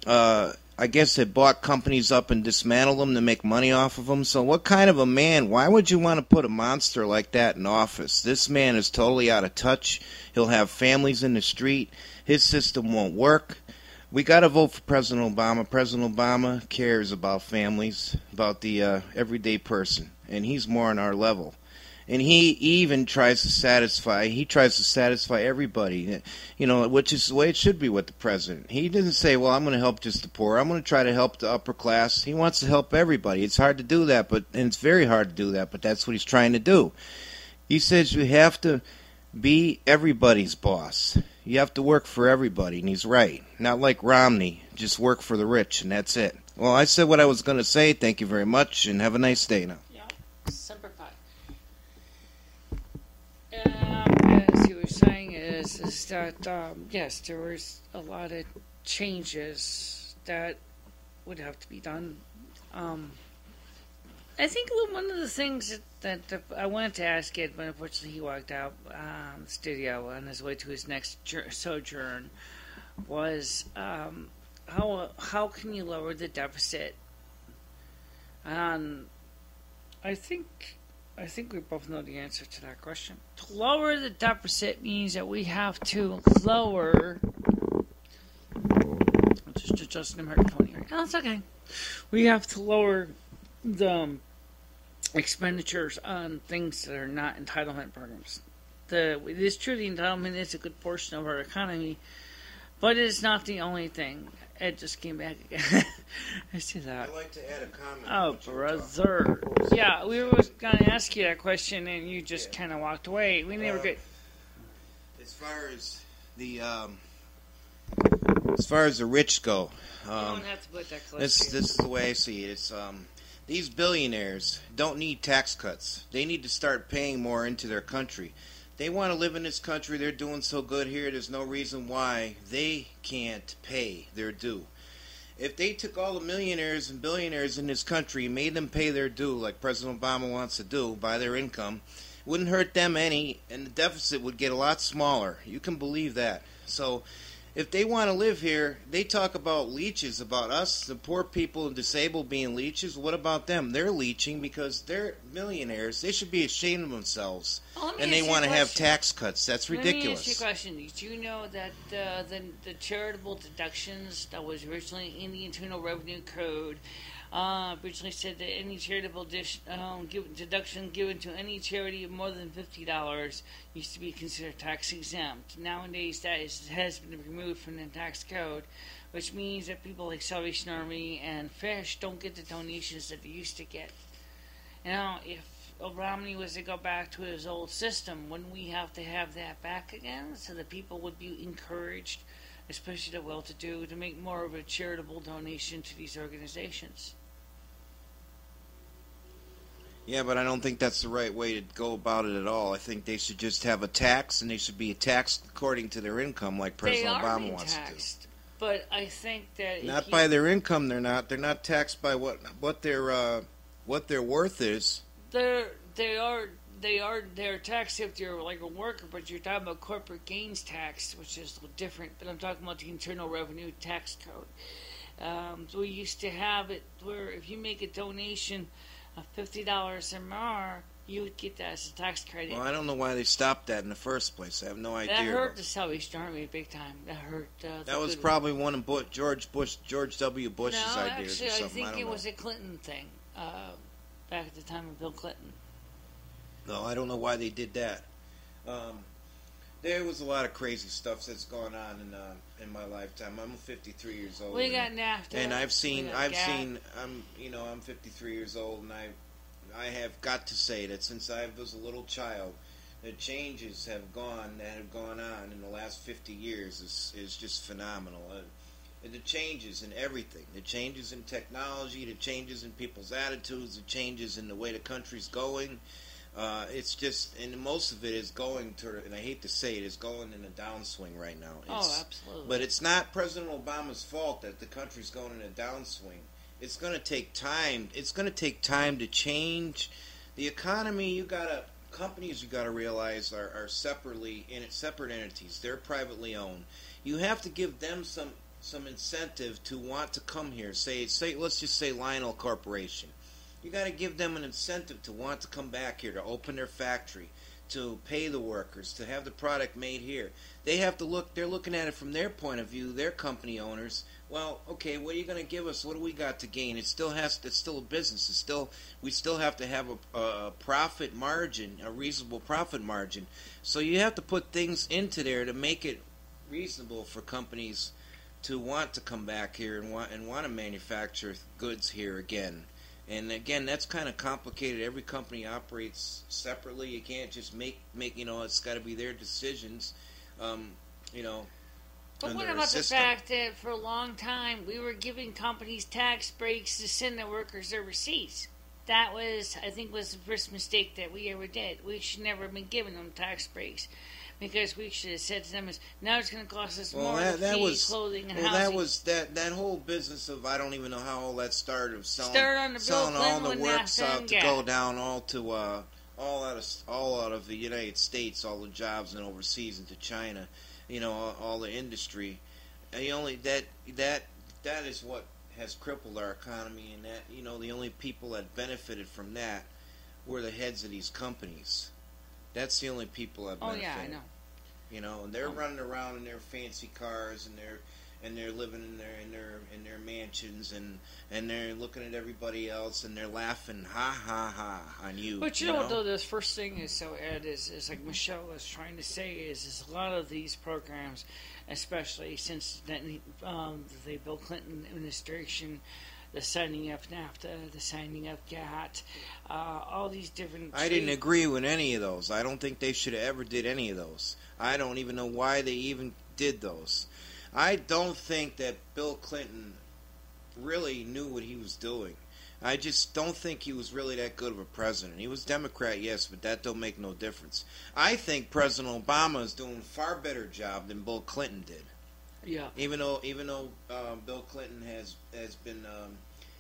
Speaker 3: I guess had bought companies up and dismantled them to make money off of them. So what kind of a man, why would you want to put a monster like that in office? This man is totally out of touch. He'll have families in the street. His system won't work. We got to vote for President Obama. President Obama cares about families, about the everyday person, and he's more on our level. And he even tries to satisfy. He tries to satisfy everybody, which is the way it should be with the president. He doesn't say, "Well, I'm going to help just the poor. I'm going to try to help the upper class." He wants to help everybody. It's hard to do that, and it's very hard to do that. But that's what he's trying to do. He says you have to be everybody's boss. You have to work for everybody, and he's right. Not like Romney, just work for the rich, and that's it. Well, I said what I was going to say. Thank you very much, and have a nice day now.
Speaker 1: Yeah, Semper Fi. As you were saying, is that yes, there was a lot of changes that would have to be done. I think one of the things that I wanted to ask Ed, but unfortunately he walked out the studio on his way to his next sojourn, was how can you lower the deficit? I think we both know the answer to that question. To lower the deficit means that we have to lower. I'm just adjusting the microphone here. No, it's okay. We have to lower the expenditures on things that are not entitlement programs. It is true the entitlement is a good portion of our economy, but it's not the only thing. Ed just came back again. I see that.
Speaker 3: I'd like to add a comment.
Speaker 1: Oh, brother. Yeah, we were going to ask you that question, and you just kind of walked away. We never get.
Speaker 3: As far as the rich go,
Speaker 1: you don't have to put that close.
Speaker 3: This is the way I see it. It's these billionaires don't need tax cuts. They need to start paying more into their country. They want to live in this country. They're doing so good here. There's no reason why they can't pay their due. If they took all the millionaires and billionaires in this country and made them pay their due, like President Obama wants to do, by their income, it wouldn't hurt them any, and the deficit would get a lot smaller. You can believe that. So if they want to live here, they talk about leeches, about us, the poor people and disabled being leeches. What about them? They're leeching because they're millionaires. They should be ashamed of themselves. And they want to have tax cuts. That's ridiculous. Let me
Speaker 1: ask you a question. Did you know that the charitable deductions that was originally in the Internal Revenue Code originally said that any charitable deduction given to any charity of more than $50 used to be considered tax exempt. Nowadays, that has been removed from the tax code, which means that people like Salvation Army and Fish don't get the donations that they used to get. Now, if Romney was to go back to his old system, wouldn't we have to have that back again so that people would be encouraged, especially the well-to-do, to make more of a charitable donation to these organizations?
Speaker 3: Yeah, but I don't think that's the right way to go about it at all. I think they should just have a tax, and they should be taxed according to their income, like President Obama wants to do.
Speaker 1: But I think that
Speaker 3: not by their income, they're not. They're not taxed by what their worth is.
Speaker 1: They're taxed if you're like a worker, but you're talking about corporate gains tax, which is different. But I'm talking about the Internal Revenue Tax Code. So we used to have it where if you make a donation of $50 or more, you would get that as a tax credit.
Speaker 3: Well, I don't know why they stopped that in the first place. I have no idea.
Speaker 1: That hurt the Salvation Army big time. That hurt.
Speaker 3: That was probably one of George W. Bush's ideas or something.
Speaker 1: I think it was a Clinton thing back at the time of Bill Clinton.
Speaker 3: No, I don't know why they did that. There was a lot of crazy stuff that's gone on in my lifetime. I'm 53 years old.
Speaker 1: We got NAFTA,
Speaker 3: and I'm 53 years old, and I have got to say that since I was a little child, the changes that have gone on in the last 50 years is just phenomenal. The changes in everything, the changes in technology, the changes in people's attitudes, the changes in the way the country's going. It's just, and most of it is going to, and I hate to say it, is going in a downswing right now.
Speaker 1: Absolutely.
Speaker 3: But it's not President Obama's fault that the country's going in a downswing. It's going to take time. It's going to take time to change the economy. Companies you got to realize are separate entities. They're privately owned. You have to give them some incentive to want to come here. Let's just say Lionel Corporation. You got to give them an incentive to want to come back here, to open their factory, to pay the workers, to have the product made here. They have to look. They're looking at it from their point of view. Their company owners. Well, okay, what are you going to give us? What do we got to gain? It's still a business. We still have to have a profit margin, a reasonable profit margin. So you have to put things into there to make it reasonable for companies to want to come back here and want to manufacture goods here again. And again, that's kind of complicated. Every company operates separately. You can't just make it's got to be their decisions.
Speaker 1: But what about the fact that for a long time we were giving companies tax breaks to send their workers overseas? That was, I think, was the first mistake that we ever did. We should never have been giving them tax breaks, because we should have said to them, now it's going to cost us more to feed, clothing, and housing.
Speaker 3: That whole business of, I don't even know how all that started, of selling
Speaker 1: all
Speaker 3: the works out to go down all out of the United States, all the jobs, and overseas into China. All the industry. That is what has crippled our economy, and that the only people that benefited from that were the heads of these companies. That's the only people that benefited.
Speaker 1: Oh yeah, I know.
Speaker 3: And they're running around in their fancy cars, and they're living in their mansions, and they're looking at everybody else, and they're laughing, ha ha ha, on you.
Speaker 1: But you know what, though, this first thing is, so Ed, is like Michelle was trying to say, is a lot of these programs, especially since the Bill Clinton administration, the signing of NAFTA, the signing of GATT, all these different...
Speaker 3: I didn't agree with any of those. I don't think they should have ever did any of those. I don't even know why they even did those. I don't think that Bill Clinton really knew what he was doing. I just don't think he was really that good of a president. He was Democrat, yes, but that don't make no difference. I think President Obama is doing a far better job than Bill Clinton did.
Speaker 1: Yeah.
Speaker 3: Even though Bill Clinton has been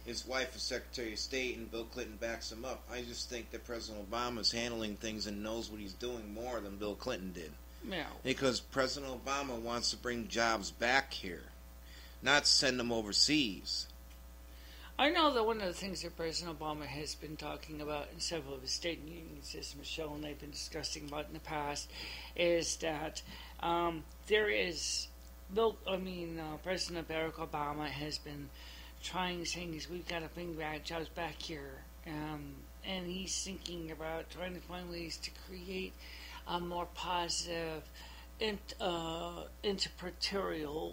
Speaker 3: his wife is Secretary of State and Bill Clinton backs him up, I just think that President Obama is handling things and knows what he's doing more than Bill Clinton did.
Speaker 1: Yeah.
Speaker 3: Because President Obama wants to bring jobs back here, not send them overseas.
Speaker 1: I know that one of the things that President Obama has been talking about in several of his state unions, as Michelle and I have been discussing about in the past, is that there is President Barack Obama has been saying we've got to bring back jobs back here, and he's thinking about trying to find ways to create a more positive interpretorial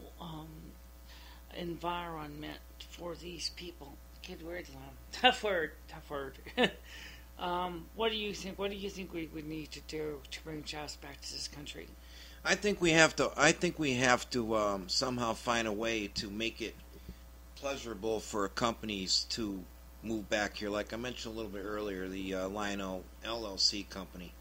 Speaker 1: environment for these people. Good word, Lon. Tough word. What do you think? What do you think we would need to do to bring jobs back to this country?
Speaker 3: I think we have to somehow find a way to make it pleasurable for companies to move back here. Like I mentioned a little bit earlier, the Lionel LLC company.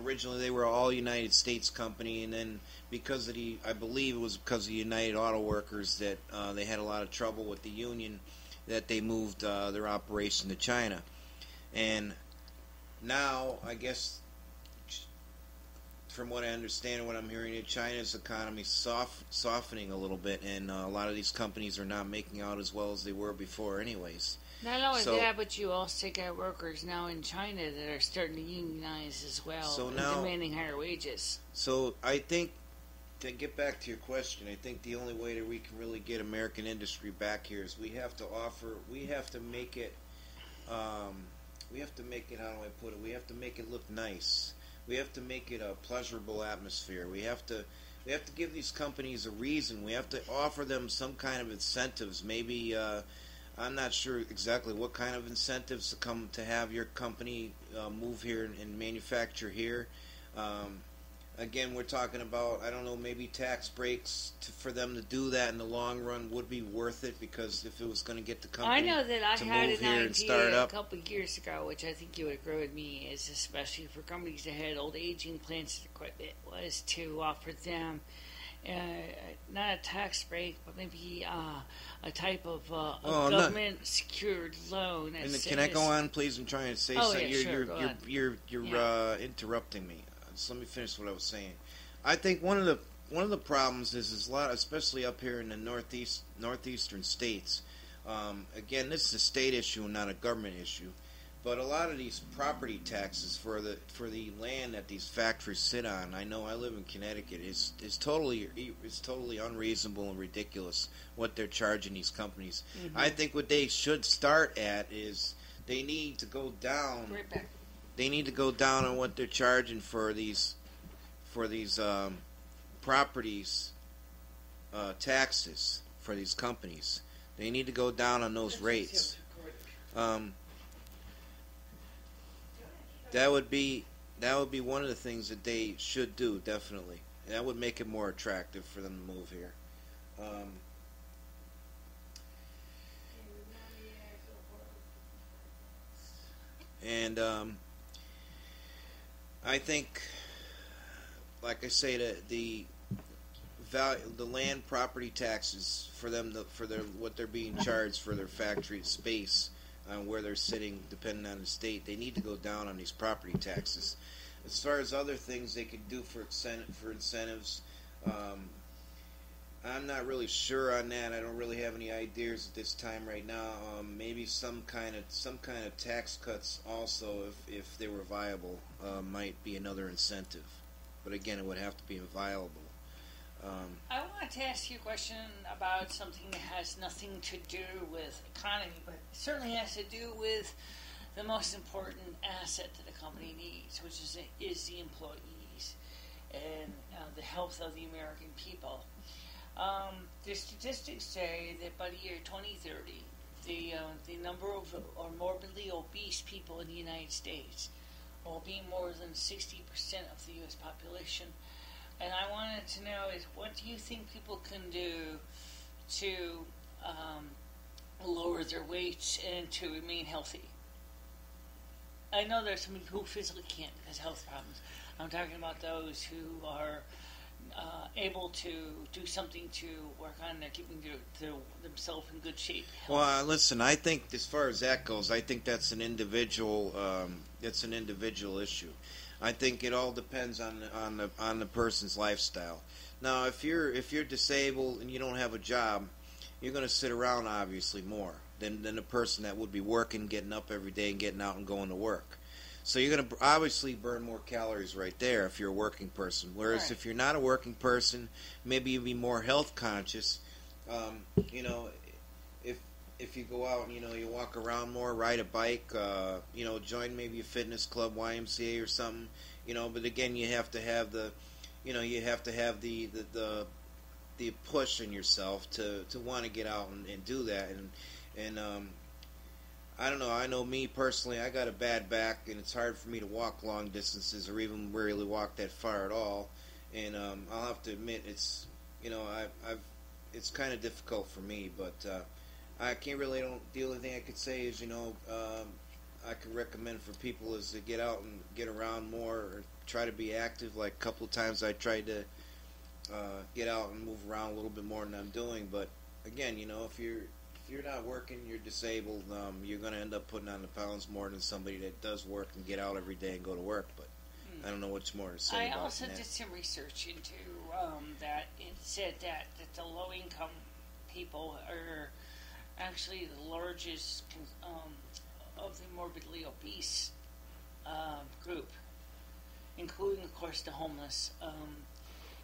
Speaker 3: Originally, they were an all United States company, and then because of I believe it was because of the United Auto Workers that they had a lot of trouble with the union, that they moved their operation to China. And now, I guess, from what I understand and what I'm hearing, China's economy softening a little bit, and a lot of these companies are not making out as well as they were before anyways.
Speaker 1: Not only that, but you also got workers now in China that are starting to unionize as well, and demanding higher wages.
Speaker 3: So I think, to get back to your question, I think the only way that we can really get American industry back here is we have to make it, how do I put it? We have to make it look nice. We have to make it a pleasurable atmosphere. We have to give these companies a reason. We have to offer them some kind of incentives. Maybe, I'm not sure exactly what kind of incentives to have your company move here and manufacture here. Again, we're talking about, I don't know, maybe tax breaks for them to do that in the long run would be worth it, because if it was going to get the company
Speaker 1: I know that I
Speaker 3: to
Speaker 1: had
Speaker 3: move
Speaker 1: an
Speaker 3: here and start
Speaker 1: idea a
Speaker 3: up.
Speaker 1: couple of years ago, which I think you would agree with me, is especially for companies that had old aging plants and equipment, was to offer them not a tax break, but maybe a type of government secured loan.
Speaker 3: Can I go on, please? I'm trying to say something. You're interrupting me. So let me finish what I was saying. I think one of the problems is a lot, especially up here in the northeastern states. Again, this is a state issue and not a government issue. But a lot of these property taxes for the land that these factories sit on, I know I live in Connecticut, is totally unreasonable and ridiculous what they're charging these companies.
Speaker 1: Mm-hmm.
Speaker 3: I think what they should start at is they need to go down.
Speaker 1: Right back.
Speaker 3: They need to go down on what they're charging for these properties taxes for these companies. They need to go down on those rates. That would be one of the things that they should do, definitely. That would make it more attractive for them to move here. And I think, like I say, the land property taxes for them what they're being charged for their factory space, where they're sitting, depending on the state, they need to go down on these property taxes. As far as other things they could do for incentives, I'm not really sure on that. I don't really have any ideas at this time right now. Maybe some kind of tax cuts also, if they were viable, might be another incentive. But again, it would have to be viable.
Speaker 1: I wanted to ask you a question about something that has nothing to do with economy, but certainly has to do with the most important asset that a company needs, which is the employees and the health of the American people. The statistics say that by the year 2030, the number of morbidly obese people in the United States will be more than 60% of the U.S. population. And I wanted to know is, what do you think people can do to lower their weight and to remain healthy? I know there's some people who physically can't because of health problems. I'm talking about those who are able to do something to work on their keeping themselves in good shape.
Speaker 3: Well, listen, I think as far as that goes, I think that's an individual issue. I think it all depends on the person's lifestyle. Now, if you're disabled and you don't have a job, you're going to sit around obviously more than a person that would be working, getting up every day and getting out and going to work. So you're going to obviously burn more calories right there if you're a working person. Whereas
Speaker 1: right.
Speaker 3: If you're not a working person, maybe you'll be more health conscious. If you go out and you walk around more, ride a bike, join maybe a fitness club, YMCA or something, But again, you have to have the push in yourself to want to get out and do that. And I don't know. I know me personally, I got a bad back, and it's hard for me to walk long distances or even really walk that far at all. And I'll have to admit, it's it's kind of difficult for me, but. I can't really. The only thing I could say is, I could recommend for people is to get out and get around more, or try to be active. Like a couple of times, I tried to get out and move around a little bit more than I'm doing. But again, if you're not working, you're disabled. You're going to end up putting on the pounds more than somebody that does work and get out every day and go to work. But I don't know what's more to say.
Speaker 1: I also did some research into that. It said that the low income people are actually the largest of the morbidly obese group, including, of course, the homeless.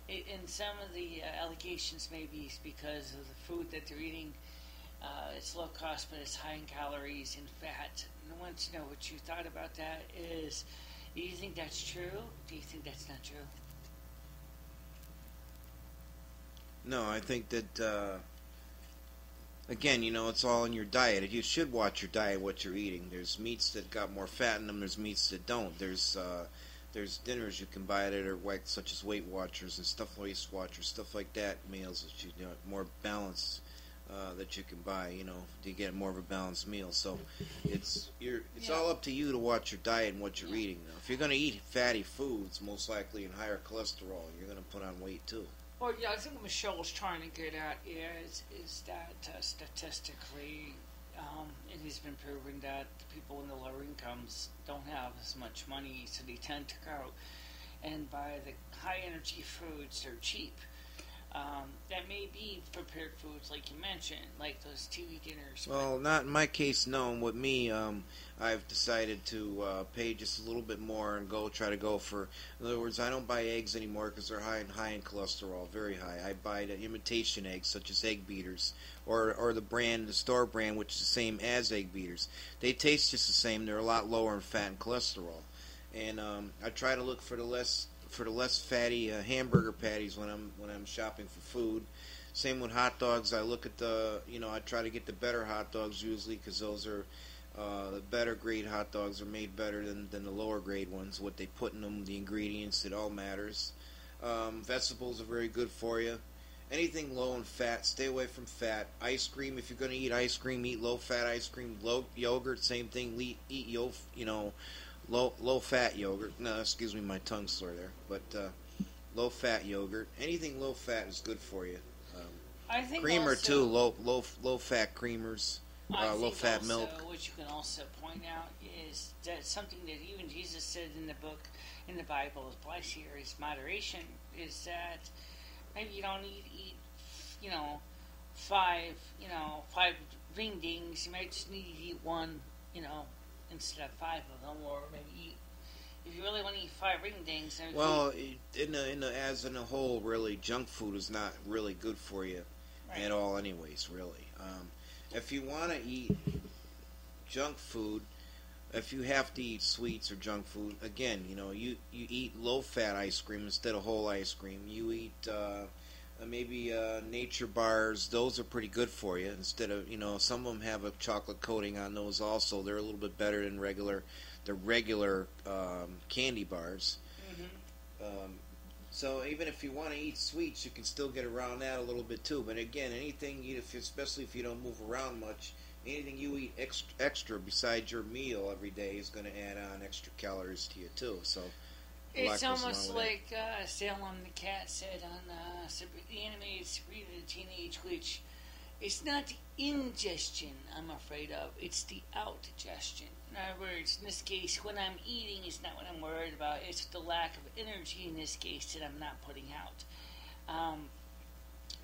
Speaker 1: And some of the allegations may be because of the food that they're eating. It's low cost, but it's high in calories and fat. And I want to know what you thought about that. Do you think that's true? Do you think that's not true?
Speaker 3: No, I think that... Again, it's all in your diet. You should watch your diet, what you're eating. There's meats that got more fat in them. There's meats that don't. There's dinners you can buy that are such as Weight Watchers and Waist Watchers, stuff like that. Meals that more balanced that you can buy. To get more of a balanced meal. So it's all up to you to watch your diet and what you're eating. Now, if you're going to eat fatty foods, most likely in higher cholesterol, you're going to put on weight too.
Speaker 1: Well, yeah, I think what Michelle's trying to get at is that statistically, it has been proven that the people in the lower incomes don't have as much money, so they tend to go and buy the high energy foods. They're cheap. That may be prepared foods, like you mentioned, like those TV dinners.
Speaker 3: Well, not in my case, no. With me, I've decided to pay just a little bit more and try to go for. In other words, I don't buy eggs anymore because they're high in cholesterol, very high. I buy the imitation eggs, such as egg beaters, or the store brand, which is the same as egg beaters. They taste just the same. They're a lot lower in fat and cholesterol, and I try to look for the less fatty hamburger patties when I'm shopping for food. Same with hot dogs. I look at I try to get the better hot dogs usually because those are the better grade hot dogs are made better than the lower grade ones. What they put in them, the ingredients, it all matters. Vegetables are very good for you. Anything low in fat, stay away from fat. Ice cream, if you're going to eat ice cream, eat low fat ice cream. Low yogurt, same thing. Eat low fat yogurt. No, excuse me, my tongue slur there. But low fat yogurt. Anything low fat is good for you.
Speaker 1: I think
Speaker 3: Creamer
Speaker 1: also,
Speaker 3: too. Low fat creamers. Low fat
Speaker 1: also,
Speaker 3: milk.
Speaker 1: what you can also point out is that something that even Jesus said in the book, in the Bible, is blessed here is moderation. Is that maybe you don't need to eat, five ring dings. You might just need to eat one, instead of five of them, or maybe eat. If you really want to eat 5 ring dings,
Speaker 3: well, as in a whole, really, junk food is not really good for you at all, anyways. Really, if you want to eat junk food, if you have to eat sweets or junk food, again, you eat low fat ice cream instead of whole ice cream. You eat maybe nature bars. Those are pretty good for you. Instead of some of them have a chocolate coating on those. Also, they're a little bit better than the regular candy bars.
Speaker 1: Mm-hmm.
Speaker 3: So even if you want to eat sweets, you can still get around that a little bit too. But again, anything, especially if you don't move around much, anything you eat extra besides your meal every day is going to add on extra calories to you too. So
Speaker 1: it's almost like Salem the Cat said on the animated Sabrina the Teenage Witch. It's not the ingestion I'm afraid of, it's the outdigestion. In other words, in this case, when I'm eating, it's not what I'm worried about. It's the lack of energy in this case that I'm not putting out.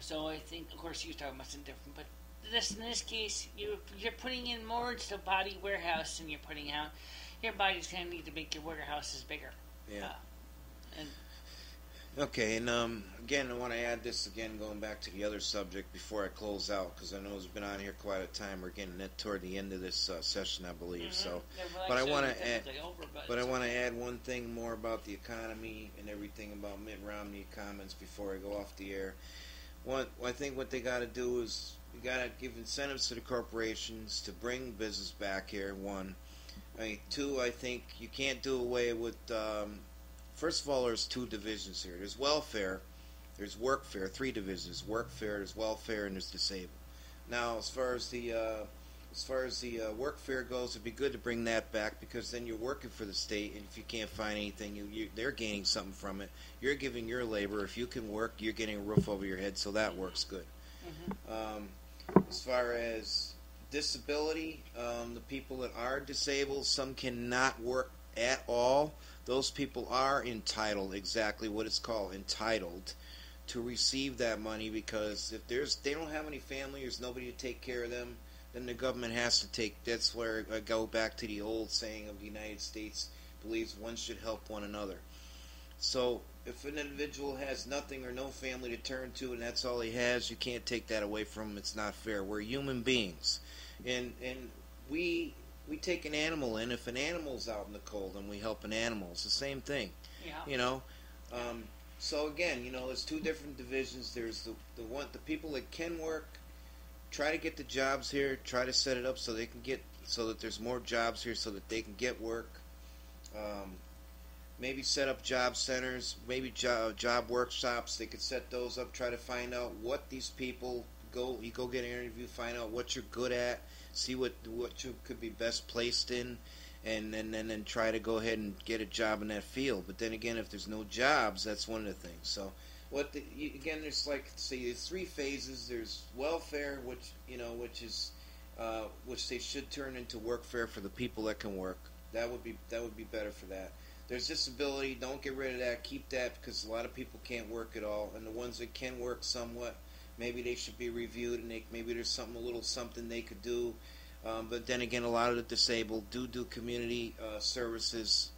Speaker 1: So I think, of course, you're talking about something different, but in this case, you're putting in more to the body warehouse than you're putting out. Your body's going to need to make your warehouses bigger.
Speaker 3: Yeah. Okay, and again, I want to add this again, going back to the other subject before I close out, because I know it's been on here quite a time. We're getting toward the end of this session, I believe.
Speaker 1: Mm-hmm.
Speaker 3: So,
Speaker 1: Yeah,
Speaker 3: but I want to add one thing more about the economy and everything about Mitt Romney comments before I go off the air. I think what they got to do is you got to give incentives to the corporations to bring business back here. 1, 2. I think you can't do away with. First of all, there's 2 divisions here. There's welfare, there's workfare. 3 divisions: workfare, there's welfare, and there's disabled. Now, as far as the workfare goes, it'd be good to bring that back, because then you're working for the state, and if you can't find anything, they're gaining something from it. You're giving your labor. If you can work, you're getting a roof over your head, so that works good.
Speaker 1: Mm-hmm.
Speaker 3: As far as disability, the people that are disabled, some cannot work at all. Those people are entitled, exactly what it's called, entitled, to receive that money, because if they don't have any family, there's nobody to take care of them, then the government has to take. That's where I go back to the old saying of the United States believes one should help one another. So if an individual has nothing or no family to turn to, and that's all he has, you can't take that away from him. It's not fair. We're human beings, and we take an animal in. If an animal's out in the cold and we help an animal, it's the same thing.
Speaker 1: Yeah.
Speaker 3: So again, there's 2 different divisions. There's the people that can work, try to get the jobs here, try to set it up so that there's more jobs here so that they can get work. Maybe set up job centers, maybe job workshops. They could set those up. Try to find out what these people you go get an interview, find out what you're good at, see what you could be best placed in, and then try to go ahead and get a job in that field. But then again, if there's no jobs, that's one of the things. So there's there's 3 phases. There's welfare, which they should turn into workfare for the people that can work. That would be better for that. There's disability. Don't get rid of that. Keep that, because a lot of people can't work at all, and the ones that can work somewhat, maybe they should be reviewed, and maybe there's a little something they could do. But then again, a lot of the disabled do community services,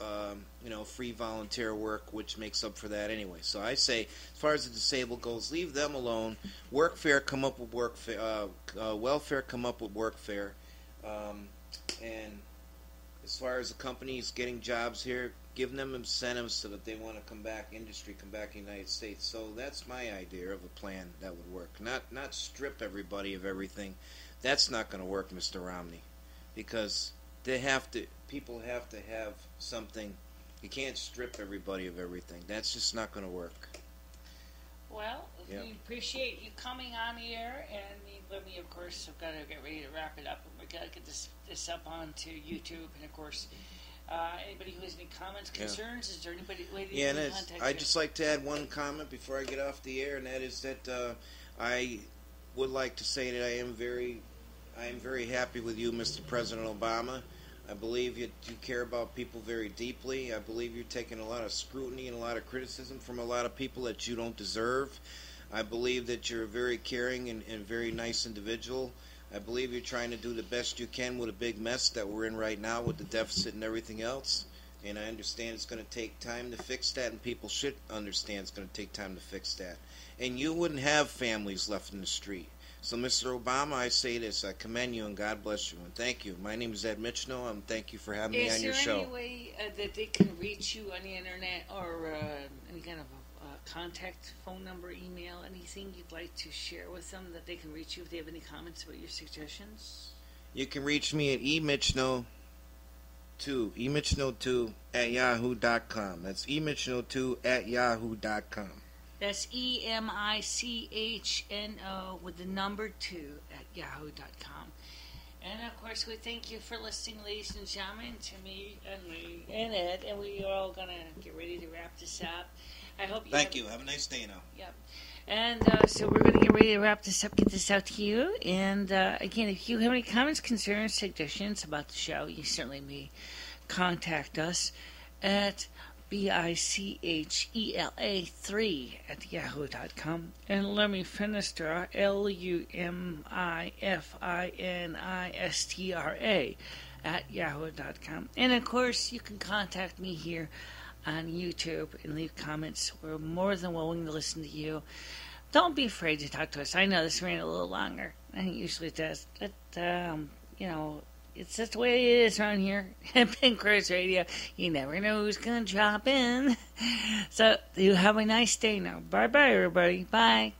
Speaker 3: free volunteer work, which makes up for that anyway. So I say, as far as the disabled goes, leave them alone. Workfare, come up with workfare. Welfare, come up with workfare. And as far as the companies getting jobs here, give them incentives so that they want to come back, industry come back in the United States. So that's my idea of a plan that would work. Not strip everybody of everything. That's not going to work, Mr. Romney, because people have to have something. You can't strip everybody of everything. That's just not going to work.
Speaker 1: Well, we appreciate you coming on here, and let me, of course, I've got to get ready to wrap it up. We got to get this up onto YouTube, and of course, anybody who has any comments, concerns, is there anybody waiting to contact you?
Speaker 3: I'd just like to add one comment before I get off the air, and that is that I would like to say that I am very happy with you, Mr. President Obama. I believe you care about people very deeply. I believe you're taking a lot of scrutiny and a lot of criticism from a lot of people that you don't deserve. I believe that you're a very caring and very nice individual. I believe you're trying to do the best you can with a big mess that we're in right now with the deficit and everything else. And I understand it's going to take time to fix that, and people should understand it's going to take time to fix that. And you wouldn't have families left in the street. So, Mr. Obama, I say this. I commend you, and God bless you, and thank you. My name is Ed MichelemarieDalene, and thank you for having me on your show.
Speaker 1: Is there any way that they can reach you on the internet, or any kind of contact, phone number, email, anything you'd like to share with them that they can reach you if they have any comments about your suggestions?
Speaker 3: You can reach me at emichelno2 at yahoo.com. That's emichelno2 at yahoo.com.
Speaker 1: That's EMICHNO with the number 2 at yahoo.com. And of course, we thank you for listening, ladies and gentlemen, to me and Lee and Ed. And we are all going to get ready to wrap this up. I hope you
Speaker 3: Thank you. Have a nice day now.
Speaker 1: Yep. And so we're going to get ready to wrap this up, get this out to you. And again, if you have any comments, concerns, suggestions about the show, you certainly may contact us at BICHELA3 at yahoo.com. And Lumifinistra, LUMIFINISTRA at yahoo.com. And of course, you can contact me here on YouTube and leave comments. We're more than willing to listen to you. Don't be afraid to talk to us. I know this ran a little longer than it usually does, but it's just the way it is around here at Pink Rose Radio. You never know who's going to drop in. So you have a nice day now. Bye-bye, everybody. Bye.